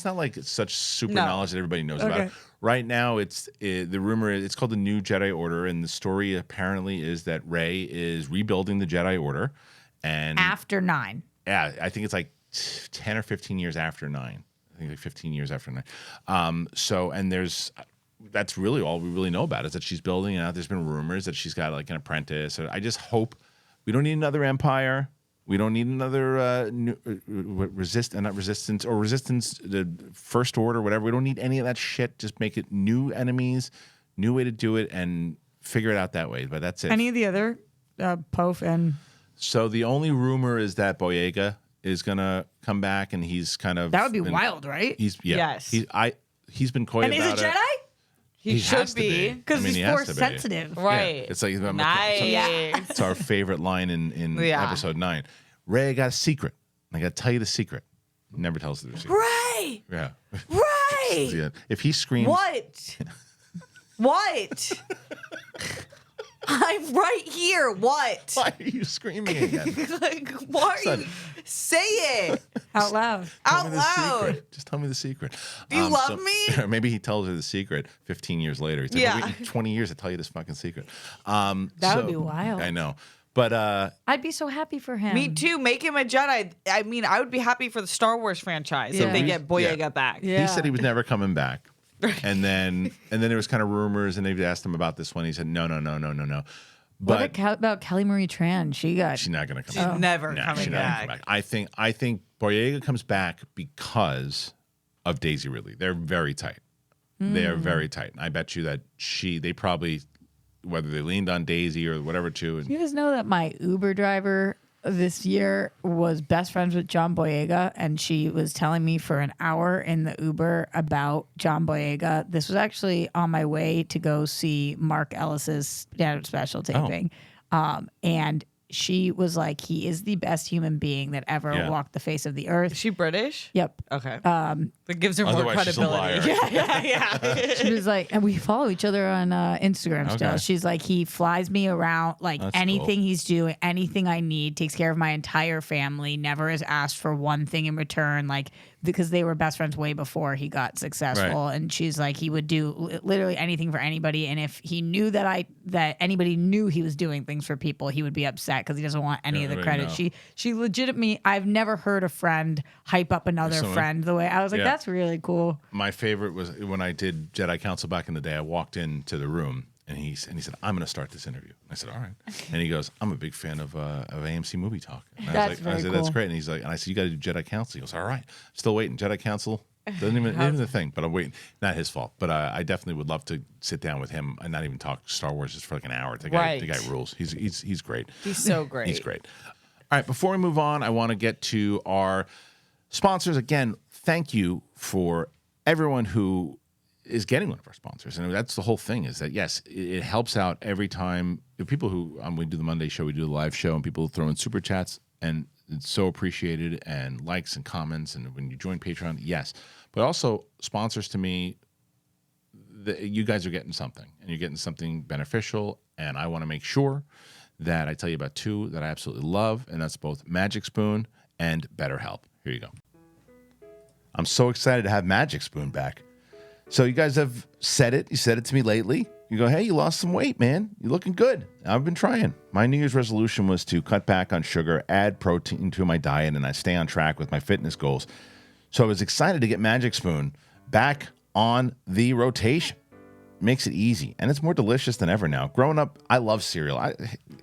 not like it's such super No. knowledge that everybody knows about. Okay. Right now, the rumor is it's called the New Jedi Order, and the story apparently is that Rey is rebuilding the Jedi Order, and After 9. yeah, I think it's like 10 or 15 years after 9. I think like 15 years after 9. That's really all we really know about is that she's building it out. There's been rumors that she's got like an apprentice. I just hope we don't need another Empire. We don't need another resistance, the First Order, whatever. We don't need any of that shit. Just make it new enemies, new way to do it, and figure it out that way. But that's it. Any of the other Pof and So the only rumor is that Boyega is gonna come back, and he's kind of that would be wild, right? Yes. He's been coy And he's a about it. Jedi? He has should to be. Because I mean, he's he has force to be. sensitive. Right. Yeah. It's like Nice. It's our favorite line in Yeah. episode 9. Ray, I got a secret. I got to tell you the secret. Never tells the secret. Right. Yeah. Right. Yeah. If he screams, What? What? I'm right here. What? why are you screaming again? Like, why are you? Say it Out loud. Tell out me the loud. secret. Just tell me the secret. Do you love me? Or maybe he tells her the secret 15 years later. He's like, Yeah. "We're waiting 20 years to tell you this fucking secret. That would be wild. I know. But I'd be so happy for him. Me too. Make him a Jedi. I mean, I would be happy for the Star Wars franchise Yeah. if they get Boyega Yeah. back. Yeah. he said he was never coming back. And then there was kind of rumors, and they asked him about this one. He said, no. What But about Kelly Marie Tran? she's not going to come She's back. never No, coming she's not gonna back. come back. I think Boyega comes back because of Daisy Ridley. They're very tight. They are very tight. I bet you that they probably, whether they leaned on Daisy or whatever too. You guys know that my Uber driver this year was best friends with John Boyega, and she was telling me for an hour in the Uber about John Boyega. This was actually on my way to go see Mark Ellis's stand-up special taping. And she was like, he is the best human being that ever Yeah. walked the face of the earth. Is she British? Yep. Okay. That gives her more Otherwise, she's a credibility. liar. Yeah. She was like, and we follow each other on Instagram still. Okay. She's like, he flies me around, like That's anything he's doing, anything I need, takes care of my entire family, never has asked for one thing in return, like, because they were best friends way before he got successful. Right. And she's like, he would do literally anything for anybody. And if he knew that anybody knew he was doing things for people, he would be upset because he doesn't want any of the Everybody credit. know. She legitimately, I've never heard a friend hype up another Someone- friend the way I was like, Yeah. that's really cool. My favorite was when I did Jedi Council back in the day. I walked into the room and he said, "I'm going to start this interview." I said, "All right." And he goes, "I'm a big fan of AMC Movie Talk." And That's I very said, "That's cool. great." And he's like, and I said, "You got to do Jedi Council." He goes, "All right, still waiting. Jedi Council doesn't even the thing, but I'm waiting." Not his fault, but I definitely would love to sit down with him and not even talk Star Wars just for like an hour. The guy rules. He's great. He's so great. He's great. All right, before we move on, I want to get to our sponsors. Again, thank you for everyone who is getting one of our sponsors. And that's the whole thing is that, yes, it helps out every time. The people who, we do the Monday show, we do the live show, and people throw in super chats, and it's so appreciated, and likes and comments. And when you join Patreon, yes. But also sponsors to me, you guys are getting something, and you're getting something beneficial. And I want to make sure that I tell you about two that I absolutely love, and that's both Magic Spoon and BetterHelp. Here you go. I'm so excited to have Magic Spoon back. So you guys have said it. You said it to me lately. You go, hey, you lost some weight, man. You're looking good. I've been trying. My New Year's resolution was to cut back on sugar, add protein to my diet, and I stay on track with my fitness goals. So I was excited to get Magic Spoon back on the rotation. Makes it easy, and it's more delicious than ever now. Growing up, I love cereal.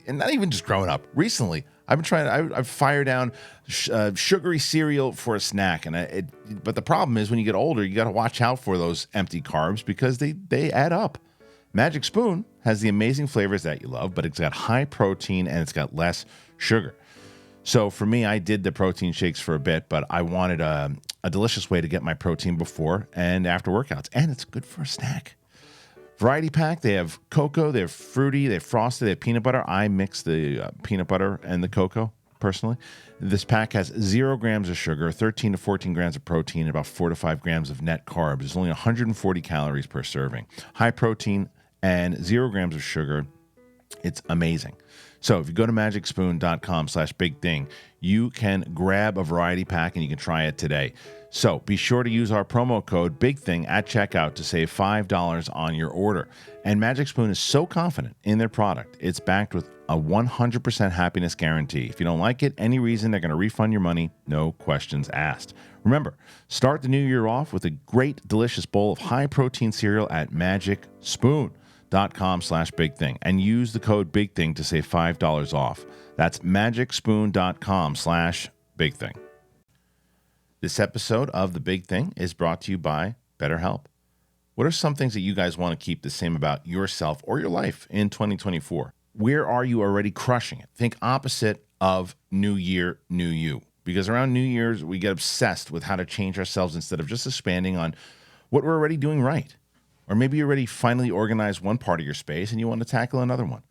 And not even just growing up. Recently, I've been trying. I've fired down sugary cereal for a snack, but the problem is when you get older, you got to watch out for those empty carbs because they add up. Magic Spoon has the amazing flavors that you love, but it's got high protein and it's got less sugar. So for me, I did the protein shakes for a bit, but I wanted a delicious way to get my protein before and after workouts, and it's good for a snack. Variety pack, they have cocoa, they have fruity, they have frosted, they have peanut butter. I mix the peanut butter and the cocoa, personally. This pack has 0 grams of sugar, 13 to 14 grams of protein, and about 4 to 5 grams of net carbs. There's only 140 calories per serving. High protein and 0 grams of sugar. It's amazing. So if you go to magicspoon.com/bigthing, you can grab a variety pack and you can try it today. So be sure to use our promo code BIGTHING at checkout to save $5 on your order. And Magic Spoon is so confident in their product, it's backed with a 100% happiness guarantee. If you don't like it, any reason, they're going to refund your money, no questions asked. Remember, start the new year off with a great, delicious bowl of high-protein cereal at magicspoon.com/bigthing and use the code BIGTHING to save $5 off. That's magicspoon.com/bigthing. This episode of The Big Thing is brought to you by BetterHelp. What are some things that you guys want to keep the same about yourself or your life in 2024? Where are you already crushing it? Think opposite of New Year, New You. Because around New Year's, we get obsessed with how to change ourselves instead of just expanding on what we're already doing right. Or maybe you already finally organized one part of your space and you want to tackle another one.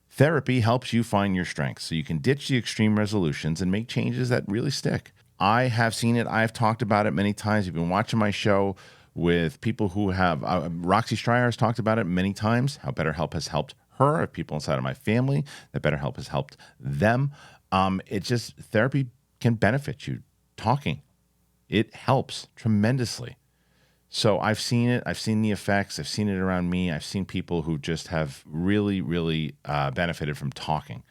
Therapy helps you find your strengths so you can ditch the extreme resolutions and make changes that really stick. I have seen it. I've talked about it many times. You've been watching my show with people who have, Roxy Striar has talked about it many times, how BetterHelp has helped her, people inside of my family, that BetterHelp has helped them. It's just, therapy can benefit you. Talking, it helps tremendously. So I've seen it. I've seen the effects. I've seen it around me. I've seen people who just have really, really benefited from talking.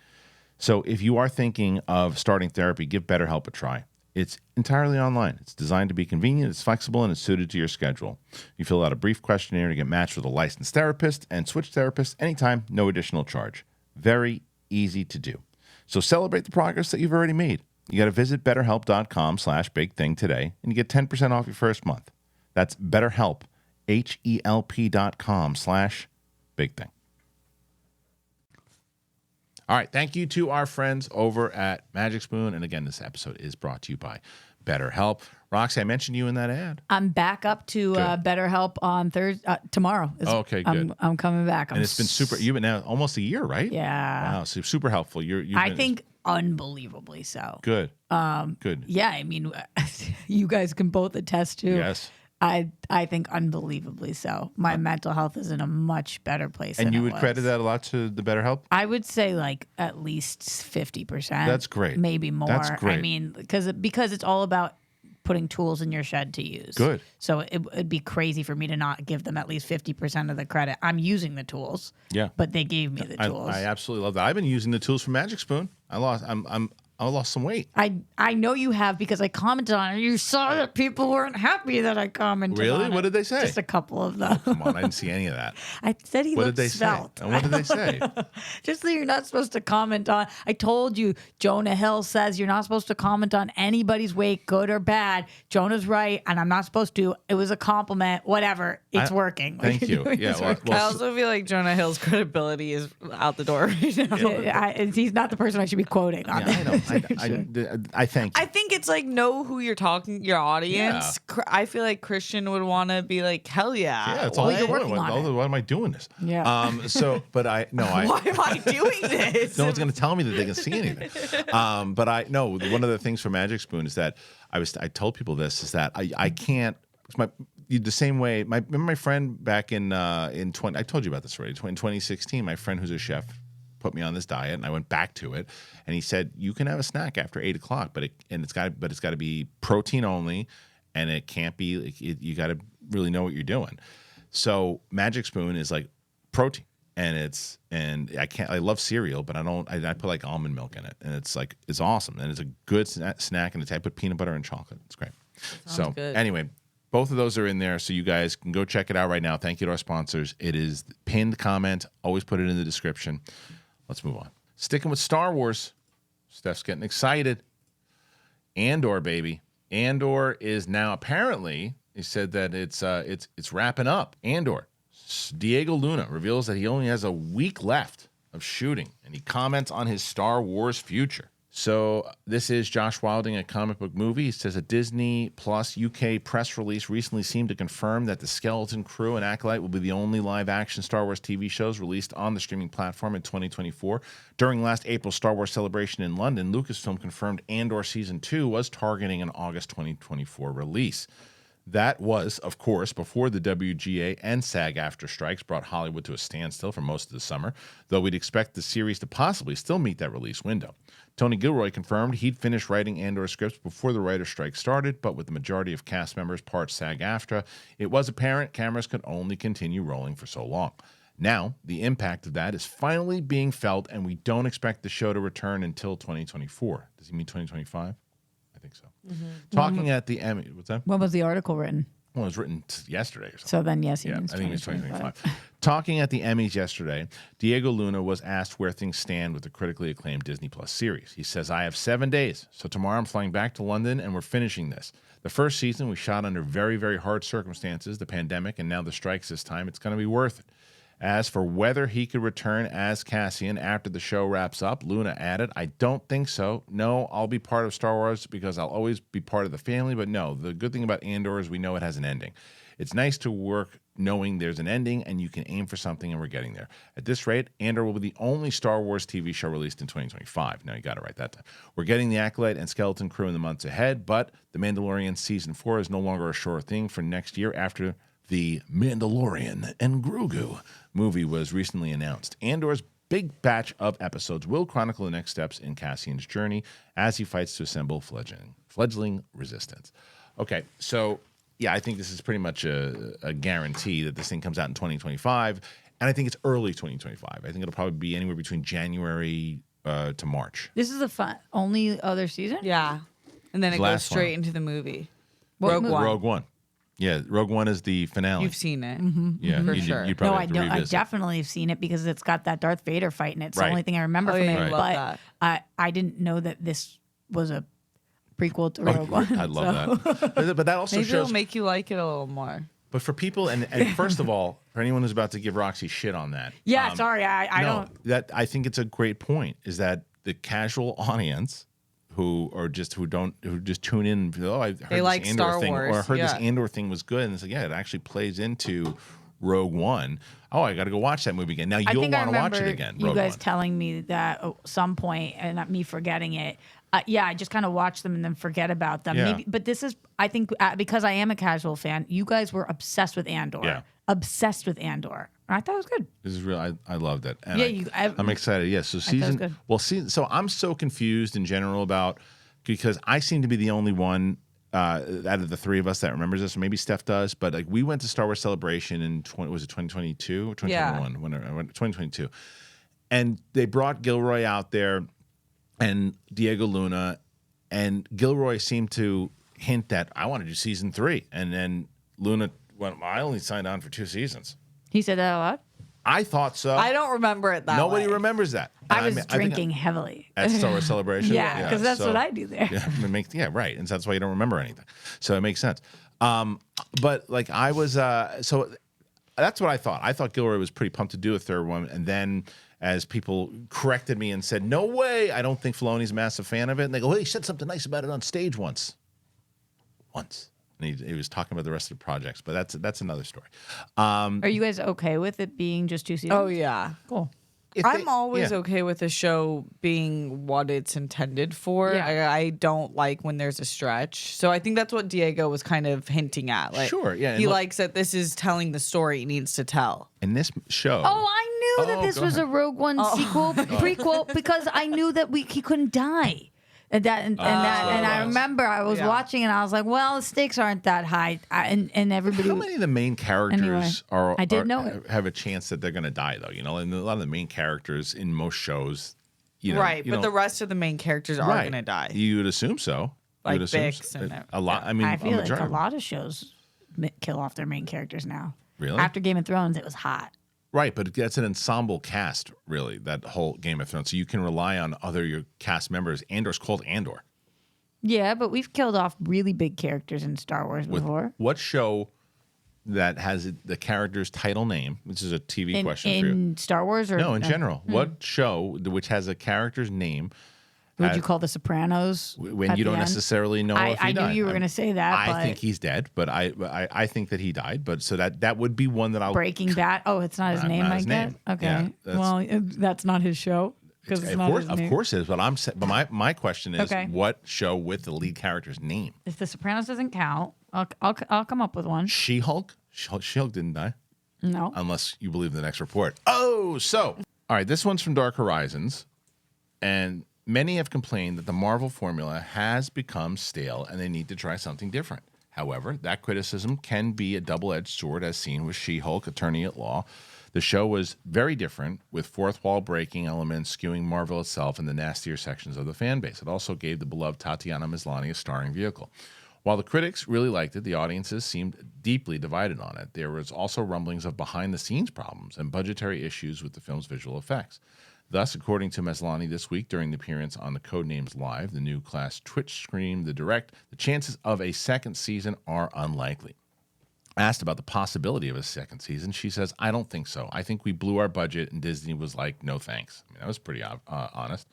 So if you are thinking of starting therapy, give BetterHelp a try. It's entirely online. It's designed to be convenient, it's flexible, and it's suited to your schedule. You fill out a brief questionnaire to get matched with a licensed therapist and switch therapists anytime, no additional charge. Very easy to do. So celebrate the progress that you've already made. You got to visit betterhelp.com/bigthing today, and you get 10% off your first month. That's BetterHelp, HELP.com/bigthing. All right, thank you to our friends over at Magic Spoon. And again, this episode is brought to you by BetterHelp. Roxy, I mentioned you in that ad. I'm back up to BetterHelp on tomorrow. Okay, good. I'm coming back. And it's been super. You've been now almost a year, right? Yeah. Wow, so super helpful. I think unbelievably so. Good. Good. Yeah, I mean, you guys can both attest to. Yes. I think unbelievably so. My mental health is in a much better place. And than you it would was. credit that a lot to the BetterHelp? I would say like at least 50%. That's great. Maybe more. That's great. I mean, because it's all about putting tools in your shed to use. Good. So it'd be crazy for me to not give them at least 50% of the credit. I'm using the tools. Yeah. But they gave me the tools. I absolutely love that. I've been using the tools from Magic Spoon. I lost some weight. I know you have because I commented on it. You saw that people weren't happy that I commented Really? on What it. did they say? Just a couple of them. Come on, I didn't see any of that. I said he What looked did they svelte. say? And what did they say? Just that you're not supposed to comment on. I told you, Jonah Hill says you're not supposed to comment on anybody's weight, good or bad. Jonah's right, and I'm not supposed to. It was a compliment. Whatever. It's working. Thank you. Yeah. I also feel like Jonah Hill's credibility is out the door right now. He's not the person I should be quoting on I know. this. I thank you. I think it's like know who you're talking, your audience. Yeah. I feel like Kristian would want to be like, hell yeah. Yeah, it's all you're I'm doing. working on it. Why am I doing this? Yeah. But Why am I doing this? No one's going to tell me that they can see anything. But I know one of the things for Magic Spoon is that I told people this is that I can't. The same way. Remember my friend back in 20. I told you about this already. In 2016, my friend who's a chef put me on this diet, and I went back to it. And he said you can have a snack after 8 o'clock, but it's got to be protein only, and it can't be. You got to really know what you're doing. So Magic Spoon is like protein. And I love cereal, but I put like almond milk in it, and it's awesome, and it's a good snack, and I put peanut butter and chocolate. It's great. So good. anyway, both of those are in there, so you guys can go check it out right now. Thank you to our sponsors. It is the pinned comment. Always put it in the description. Let's move on. Sticking with Star Wars, Steph's getting excited. Andor, baby. Andor is now apparently. He said that it's wrapping up. Andor. Diego Luna reveals that he only has a week left of shooting, and he comments on his Star Wars future. So this is Josh Wilding at Comic Book Movie. He says a Disney Plus UK press release recently seemed to confirm that the Skeleton Crew and Acolyte will be the only live-action Star Wars TV shows released on the streaming platform in 2024. During last April's Star Wars celebration in London, Lucasfilm confirmed Andor Season 2 was targeting an August 2024 release. That was, of course, before the WGA and SAG-AFTRA strikes brought Hollywood to a standstill for most of the summer, though we'd expect the series to possibly still meet that release window. Tony Gilroy confirmed he'd finished writing Andor scripts before the writer's strike started, but with the majority of cast members part SAG-AFTRA, it was apparent cameras could only continue rolling for so long. Now, the impact of that is finally being felt, and we don't expect the show to return until 2024. Does he mean 2025? I think so. Mm-hmm. Talking at the Emmy, what's that? When was the article written? Well, it was written yesterday or something. So then, yes, he Yeah, means I think it's 2025. 2025. Talking at the Emmys yesterday, Diego Luna was asked where things stand with the critically acclaimed Disney Plus series. He says, I have 7 days, so tomorrow I'm flying back to London and we're finishing this. The first season we shot under very, very hard circumstances, the pandemic, and now the strikes this time. It's going to be worth it. As for whether he could return as Cassian after the show wraps up, Luna added, I don't think so. No, I'll be part of Star Wars because I'll always be part of the family. But no, the good thing about Andor is we know it has an ending. It's nice to work knowing there's an ending and you can aim for something, and we're getting there. At this rate, Andor will be the only Star Wars TV show released in 2025. Now, you got it right that time. We're getting the Acolyte and Skeleton Crew in the months ahead, but The Mandalorian Season 4 is no longer a sure thing for next year after The Mandalorian and Grogu movie was recently announced. Andor's big batch of episodes will chronicle the next steps in Cassian's journey as he fights to assemble fledgling resistance. Okay, so yeah, I think this is pretty much a guarantee that this thing comes out in 2025, and I think it's early 2025. I think it'll probably be anywhere between January to March. This is the only other season? Yeah. And then it goes Last straight one. into the movie. What movie? Rogue One. Yeah, Rogue One is the finale. You've seen it. Yeah, for you sure. You No, probably I have to don't. I revisit. definitely have seen it because it's got that Darth Vader fight in it. It's the Right. only thing I remember Oh, from yeah, it. you love But I didn't know that this was a prequel to Rogue One. I love that. But that also Maybe shows. it'll make you like it a little more. But for people, and first of all, for anyone who's about to give Roxy shit on that. Yeah, sorry, I no, don't. That I think it's a great point. Is that the casual audience who just tune in and feel, I heard They this like Andor Star thing, Wars, or I heard this yeah. Andor thing was good, and it's like, yeah, it actually plays into Rogue One. Oh, I got to go watch that movie again. Now I you'll think I want to watch remember it again. you Rogue guys One. telling me that at some point, and not me forgetting it. Yeah, I just kind of watch them and then forget about them. Yeah. Maybe, but this is, I think, because I am a casual fan. You guys were obsessed with Andor. Yeah. Obsessed with Andor. I thought it was good. This is real. I loved it. And Yeah, I'm excited. Yeah. So thought it was good. So I'm so confused in general about, because I seem to be the only one out of the three of us that remembers this. Or maybe Steph does, but like we went to Star Wars Celebration in 2022 or 2021? When I went 2022, and they brought Gilroy out there and Diego Luna, and Gilroy seemed to hint that I want to do season 3, and then Luna went, I only signed on for 2 seasons. He said that a lot. I thought so. I don't remember it that Nobody way. remembers that. I And was think drinking heavily. at Star Wars Celebration. Yeah, because that's so- what I do there. Yeah, right. And so that's why you don't remember anything. So it makes sense. But like I was, so that's what I thought. I thought Gilroy was pretty pumped to do a third one, and then as people corrected me and said, "No way! I don't think Filoni's a massive fan of it," and they go, "Well, he said something nice about it on stage once." And he was talking about the rest of the projects, but that's another story. Are you guys okay with it being just 2 seasons? Oh, yeah. Cool. I'm always yeah. okay with a show being what it's intended for. Yeah. I don't like when there's a stretch. So I think that's what Diego was kind of hinting at. Like, Sure, yeah, and He look- likes that this is telling the story it needs to tell. In this show, Oh, I knew that Oh, this go was ahead. a Rogue One sequel, prequel, because I knew that he couldn't die. And I remember I was watching and I was like, well, the stakes aren't that high. And everybody. How many of the main characters I did know it. have a chance that they're going to die, though? And a lot of the main characters in most shows, but the rest of the main characters are going to die. You would assume so. Like Bix and a lot. I mean, I feel a like majority. a lot of shows kill off their main characters now. Really? After Game of Thrones, it was hot. Right, but that's an ensemble cast, really, that whole Game of Thrones. So you can rely on your cast members. Andor's called Andor. Yeah, but we've killed off really big characters in Star Wars before. What show that has the character's title name, which is a TV question for you. In Star Wars? Or No, in general. What show which has a character's name... Would you call The Sopranos? When you don't necessarily know if he I died. knew you were going to say that. I think he's dead, but I think that he died. But so that would be one that I'll... Breaking Bad. Oh, it's not his name, not I his guess? name. Okay. Yeah, well, that's not his show. Because it's not his name. Of course it is, but my question is, Okay. what show with the lead character's name? If The Sopranos doesn't count, I'll come up with one. She-Hulk? She-Hulk didn't die. No. Unless you believe the next report. Oh, so. All right, this one's from Dark Horizons. And many have complained that the Marvel formula has become stale and they need to try something different. However, that criticism can be a double-edged sword, as seen with She-Hulk, Attorney at Law. The show was very different, with fourth wall breaking elements skewing Marvel itself and the nastier sections of the fan base. It also gave the beloved Tatiana Maslany a starring vehicle. While the critics really liked it, the audiences seemed deeply divided on it. There was also rumblings of behind-the-scenes problems and budgetary issues with the film's visual effects. Thus, according to Maslany this week during the appearance on the Codenames Live, the new class Twitch stream, the chances of a second season are unlikely. Asked about the possibility of a second season, she says, I don't think so. I think we blew our budget and Disney was like, no thanks. I mean, that was pretty honest.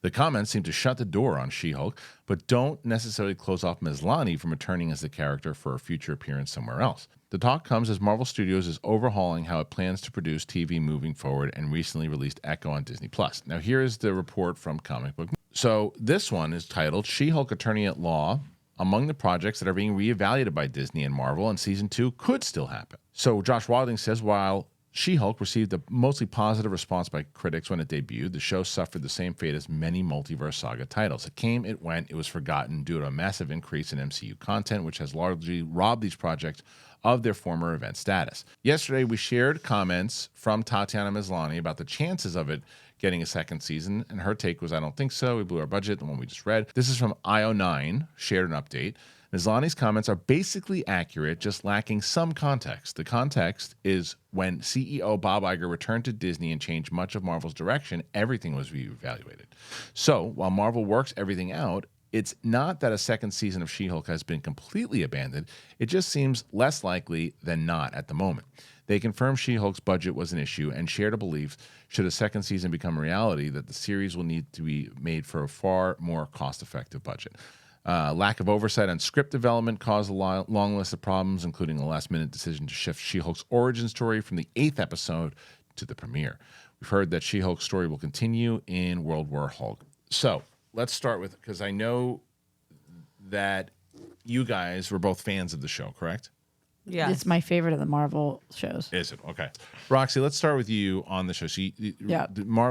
The comments seem to shut the door on She-Hulk, but don't necessarily close off Maslany from returning as the character for a future appearance somewhere else. The talk comes as Marvel Studios is overhauling how it plans to produce TV moving forward and recently released Echo on Disney+. Now, here is the report from Comic Book. So this one is titled She-Hulk Attorney at Law. Among the projects that are being reevaluated by Disney and Marvel, and Season 2 could still happen. So Josh Wilding says, while She-Hulk received a mostly positive response by critics when it debuted, the show suffered the same fate as many multiverse saga titles. It came, it went, it was forgotten due to a massive increase in MCU content, which has largely robbed these projects of their former event status. Yesterday, we shared comments from Tatiana Maslany about the chances of it getting a second season, and her take was, I don't think so. We blew our budget, the one we just read. This is from IO9, shared an update. Maslany's comments are basically accurate, just lacking some context. The context is when CEO Bob Iger returned to Disney and changed much of Marvel's direction, everything was reevaluated. So, while Marvel works everything out, it's not that a second season of She-Hulk has been completely abandoned. It just seems less likely than not at the moment. They confirmed She-Hulk's budget was an issue and shared a belief, should a second season become a reality, that the series will need to be made for a far more cost-effective budget. Lack of oversight on script development caused a long list of problems, including a last-minute decision to shift She-Hulk's origin story from the 8th episode to the premiere. We've heard that She-Hulk's story will continue in World War Hulk. So let's start with, because I know that you guys were both fans of the show, correct? Yeah. It's my favorite of the Marvel shows. Is it? Okay. Roxy, let's start with you on the show. So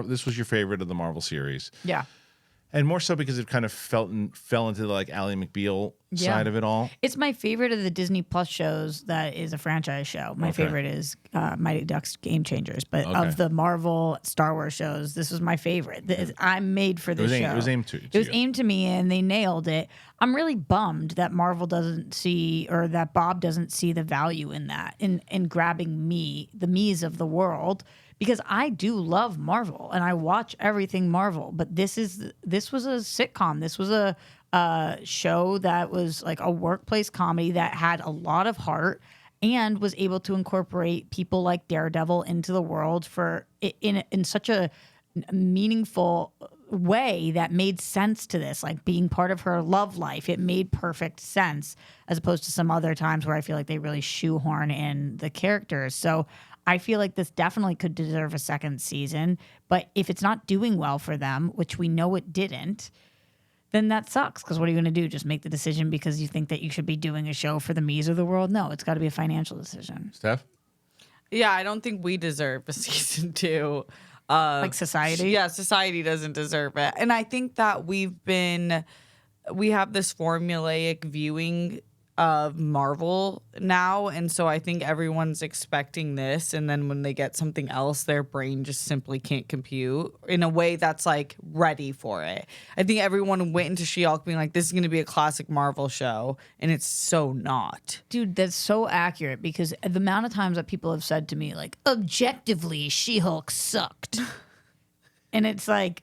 this was your favorite of the Marvel series. Yeah. And more so because it kind of fell into the like Ally McBeal side of it all. It's my favorite of the Disney Plus shows that is a franchise show. My favorite is Mighty Ducks Game Changers. But of the Marvel Star Wars shows, this was my favorite. I'm made for this show. It was aimed to It was aimed to me, and they nailed it. I'm really bummed that Marvel doesn't see, or that Bob doesn't see the value in that, in grabbing the me's of the world. Because I do love Marvel and I watch everything Marvel, but this was a sitcom. This was a show that was like a workplace comedy that had a lot of heart and was able to incorporate people like Daredevil into the world in such a meaningful way that made sense to this, like being part of her love life. It made perfect sense, as opposed to some other times where I feel like they really shoehorn in the characters. So I feel like this definitely could deserve a second season, but if it's not doing well for them, which we know it didn't, then that sucks. Because what are you going to do? Just make the decision because you think that you should be doing a show for the me's of the world? No, it's got to be a financial decision. Steph? Yeah, I don't think we deserve a season 2. like society. Yeah, society doesn't deserve it. And I think that we have this formulaic viewing of Marvel now, and so I think everyone's expecting this, and then when they get something else, their brain just simply can't compute in a way that's like ready for it. I think everyone went into She-Hulk being like, this is going to be a classic Marvel show, and it's so not. Dude, that's so accurate because the amount of times that people have said to me, like, objectively, She-Hulk sucked. And it's like,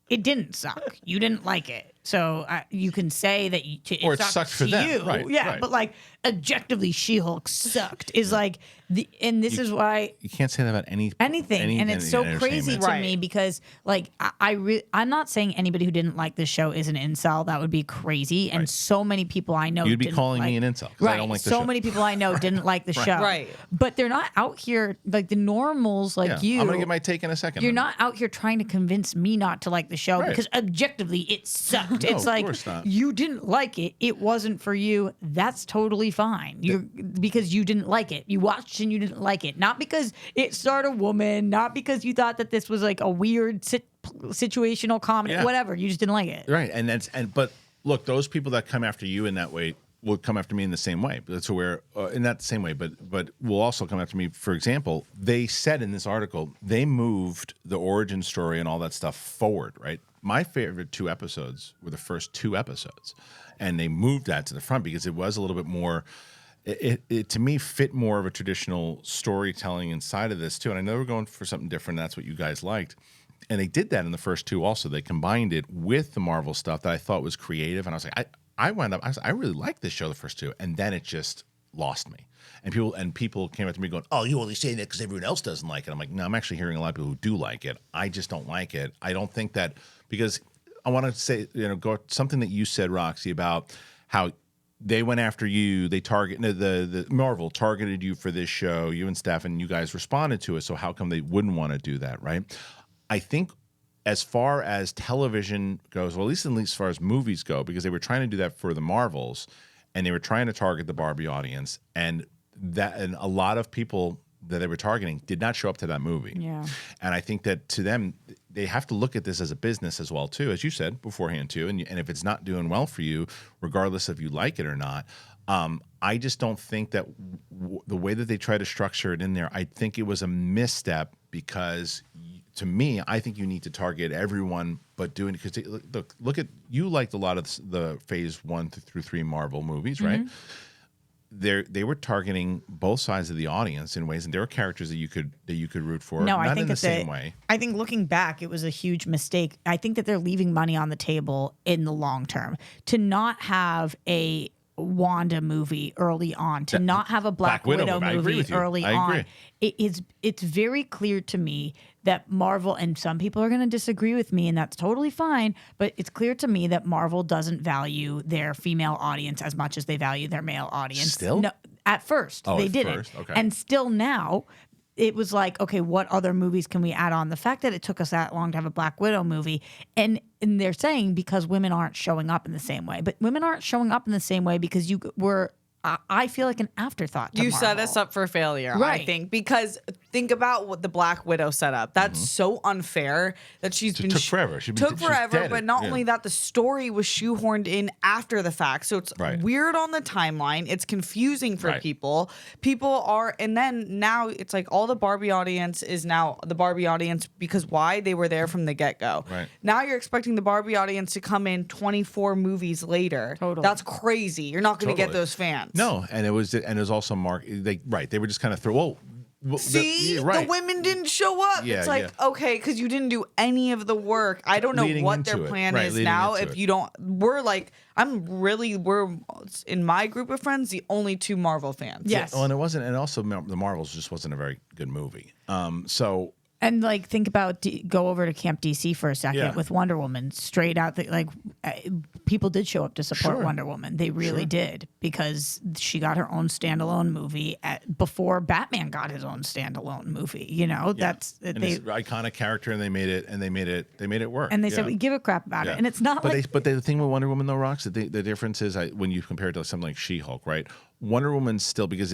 it didn't suck. You didn't like it. So you can say that Or it sucked for to them. you. Right, Yeah, right. but like objectively She-Hulk sucked is like this is why You can't say that about anything. And it's so crazy entertainment. to Right. me because like I'm not saying anybody who didn't like this show is an incel. That would be crazy. And so many people I know You'd be didn't calling like, me an incel because I don't like the so show. many people I know didn't like the show. Right. But they're not out here like the normals like you. I'm gonna get my take in a second. You're not out here trying to convince me not to like the show Right. because objectively it sucked. No, It's of like course not. you didn't like it. It wasn't for you. That's totally fine. Because you didn't like it. You watched and you didn't like it. Not because it starred a woman. Not because you thought that this was like a weird situational comedy. Yeah. Whatever. You just didn't like it. Right, but look, those people that come after you in that way will come after me in the same way. That's where in that same way, but will also come after me. For example, they said in this article they moved the origin story and all that stuff forward. Right, my favorite 2 episodes were the first 2 episodes, and they moved that to the front because it was a little bit more. It to me fit more of a traditional storytelling inside of this too. And I know we're going for something different. That's what you guys liked. And they did that in the first 2 also. They combined it with the Marvel stuff that I thought was creative. And I was like, I really liked this show, the first 2. And then it just lost me. And people came up to me going, oh, you only saying that because everyone else doesn't like it. I'm like, no, I'm actually hearing a lot of people who do like it. I just don't like it. I don't think that because I want to say, go something that you said, Roxy, about how they went after you. They the Marvel targeted you for this show, you and Steph, and you guys responded to it. So how come they wouldn't want to do that, right? I think as far as television goes, well, at least as far as movies go, because they were trying to do that for the Marvels, and they were trying to target the Barbie audience, and a lot of people that they were targeting did not show up to that movie. Yeah. And I think that to them, they have to look at this as a business as well, too, as you said beforehand, too. And if it's not doing well for you, regardless if you like it or not, I just don't think that the way that they try to structure it in there, I think it was a misstep because to me, I think you need to target everyone, but doing because look at you liked a lot of the phase 1 through 3 Marvel movies, right? They were targeting both sides of the audience in ways, and there were characters that you could root for. No, not I think in the same way. I think looking back, it was a huge mistake. I think that they're leaving money on the table in the long term to not have a Wanda movie early on, to not have a Black Widow movie. I agree movie with you. early I on. agree. It's very clear to me that Marvel, and some people are going to disagree with me, and that's totally fine, but it's clear to me that Marvel doesn't value their female audience as much as they value their male audience. Still? No, at first, they at didn't. first, okay. And still now, it was like, okay, what other movies can we add on? The fact that it took us that long to have a Black Widow movie, and they're saying because women aren't showing up in the same way, but women aren't showing up in the same way because you were, I feel like an afterthought to You Marvel. set us up for failure, I Right. think, because think about what the Black Widow set up. That's so unfair that she's been took forever. She's took forever, dead. but not Yeah. only that, the story was shoehorned in after the fact, so it's Right. weird on the timeline. It's confusing for Right. people. And then now it's like all the Barbie audience is now the Barbie audience because why? They were there from the get go. Right. Now you're expecting the Barbie audience to come in 24 movies later. Totally. That's crazy. You're not going to get Totally. those fans. No, and it was also they were just kind of See, right. the women didn't show up. Yeah, it's like, okay, because you didn't do any of the work. I don't know Leading what into their it. plan Right, is leading now. into If it. you don't, we're in my group of friends, the only 2 Marvel fans. Yes. Well, and it wasn't, and also the Marvels just wasn't a very good movie. So And like, think about go over to Camp DC for a second Yeah. with Wonder Woman. Straight out, people did show up to support Sure. Wonder Woman. They really did because she got her own standalone movie before Batman got his own standalone movie. You know, that's and they it's an iconic character, and they made it work. and they said Yeah. we give a crap about Yeah. it, and it's not like But the thing with Wonder Woman though, Rox, the difference is when you compare it to something like She-Hulk, right? Wonder Woman still, because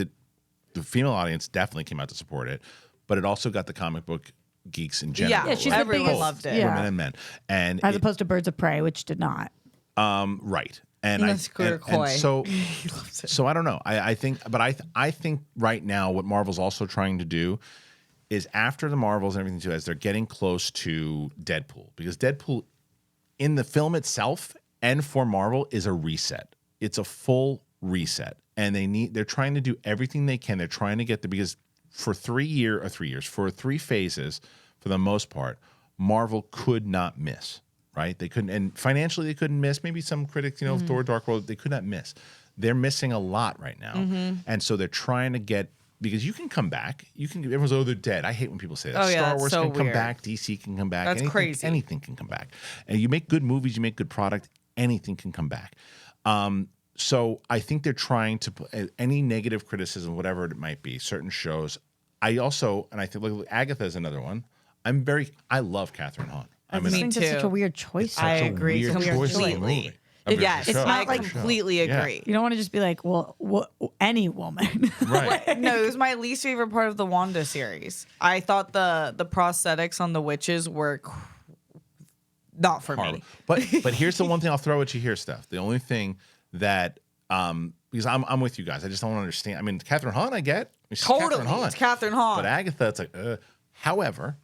the female audience definitely came out to support it, but it also got the comic book geeks in general. Yeah, she's the everyone biggest- loved it. yeah. Women and men. And As opposed to Birds of Prey, which did not. right. And That's coy. so I don't know. I think right now what Marvel's also trying to do is after the Marvels and everything too, as they're getting close to Deadpool, because Deadpool in the film itself and for Marvel is a reset. It's a full reset, and they're trying to do everything they can. They're trying to get there because for 3 phases, for the most part, Marvel could not miss. Right? They couldn't, and financially they couldn't miss. Maybe some critics, Thor: Dark World, they could not miss. They're missing a lot right now, and so they're trying to get, because you can come back. Everyone's, they're dead. I hate when people say that. Oh, yeah, Star that's Wars so can come weird. back. DC can come back. That's crazy. Anything can come back. And you make good movies, you make good product. Anything can come back. So I think they're trying to put any negative criticism, whatever it might be, certain shows. I think look, Agatha is another one. I love Catherine Hahn. I Me think that's too. such a weird choice. I Such a agree weird choice of a completely. movie. I mean, Yes, it's a show. I like- completely Yeah. agree. You don't want to just be like, well, any woman. Right. No, it was my least favorite part of the Wanda series. I thought the prosthetics on the witches were not for Horrible. me. But here's the one thing I'll throw at you here, Steph. The only thing that because I'm with you guys. I just don't understand. I mean, Catherine Hahn, I get. I mean, she's Totally, Catherine Hahn. it's Catherine Hahn. But Agatha, it's like, however,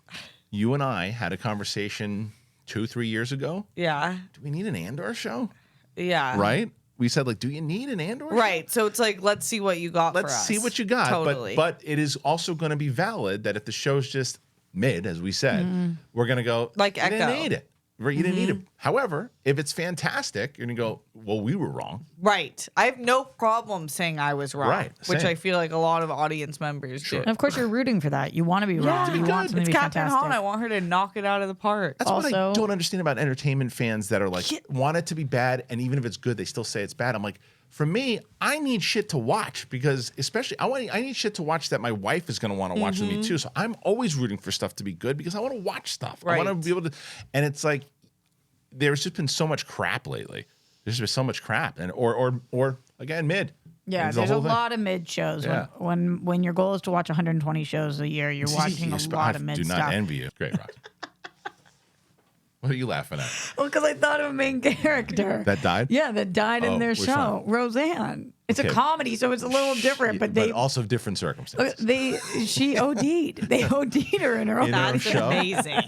you and I had a conversation 2-3 years ago. Yeah, Do we need an Andor show? yeah. Right? We said, like, do you need an Andor show? Right. So it's like, let's see what you got for Let's us. see what you got. Totally. But it is also going to be valid that if the show's just mid, as we said, we're going to go, Like you didn't Echo. need it. Right? You didn't need it. However, if it's fantastic, you're going to go, well, we were wrong. Right. I have no problem saying I was wrong. Right, Which same. I feel like a lot of audience members do. And of course, you're rooting for that. You want to be wrong. You want something it's to be Catherine fantastic. Hahn. I want her to knock it out of the park. That's what I Also- don't understand about entertainment fans that are like, want it to be bad, and even if it's good, they still say it's bad. I'm like, for me, I need shit to watch because, especially, I need shit to watch that my wife is going to want to watch with me too. So I'm always rooting for stuff to be good because I want to watch stuff. I want to Right. be able to, and it's like, there's just been so much crap lately. There's been so much crap, and or again, mid. Yeah, It's there's a whole thing. lot of mid shows. Yeah. When your goal is to watch 120 shows a year, you're watching a lot of mid I do stuff. not envy you. Great, Roxy. What are you laughing at? Well, because I thought of a main character That died? Yeah, that died Oh, in their which show, one? Roseanne. It's Okay. a comedy, so it's a little different. But they also different circumstances. she OD'd. They OD'd her in her own. In her own That's show? amazing.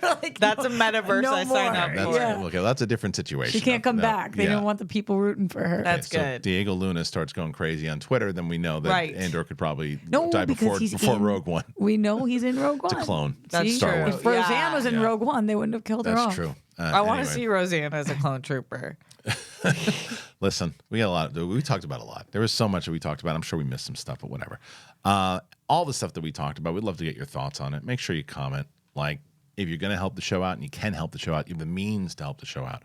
Like, That's a metaverse no I sign more. up That's, for. Yeah. Okay, that's a different situation. She can't come No, back. They yeah. don't want the people rooting for her. That's So good. Diego Luna starts going crazy on Twitter, then we know that Right. Andor could probably No, die because before he's in, Rogue One. We know he's in Rogue One. It's a clone. That's See? Star true. Wars. If Roseanne Yeah. was in Yeah. Rogue One, they wouldn't have killed her That's off. true. I want to Anyway. see Roseanne as a clone trooper. Listen, we got a lot. We talked about a lot. There was so much that we talked about. I'm sure we missed some stuff, but whatever. All the stuff that we talked about, we'd love to get your thoughts on it. Make sure you comment. Like, if you're going to help the show out, and you can help the show out, you have the means to help the show out,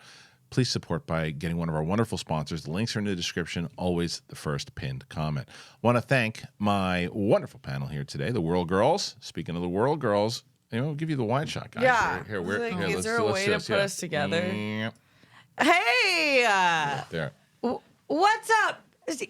please support by getting one of our wonderful sponsors. The links are in the description. Always the first pinned comment. Want to thank my wonderful panel here today, the Whirl Girls. Speaking of the Whirl Girls, we'll give you the wide shot, guys. Yeah. Here, Like, is there a let's way do to this, put us together? Yep. Hey! There. What's up,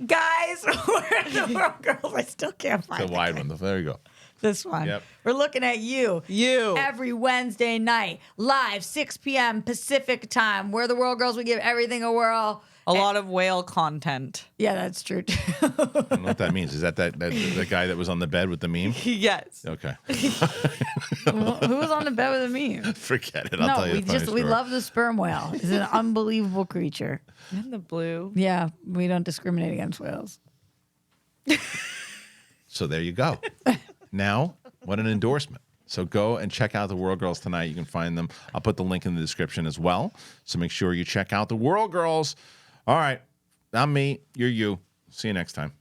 guys? We're in the World Girls. I still can't find The wide one. There you go. this one. Yep. We're looking at you. You. Every Wednesday night, live, 6 p.m. Pacific time. We're the World Girls. We give everything a whirl. A lot of whale content. Yeah, that's true. I don't know what that means. Is that the guy that was on the bed with the meme? Yes. Okay. Who was on the bed with me? Forget it. I'll tell No, you the funny we story. love the sperm whale. It's an unbelievable creature. In the blue. Yeah, we don't discriminate against whales. So there you go. Now, what an endorsement. So go and check out the Whirl Girls tonight. You can find them. I'll put the link in the description as well. So make sure you check out the Whirl Girls. All right. I'm me. You're you. See you next time.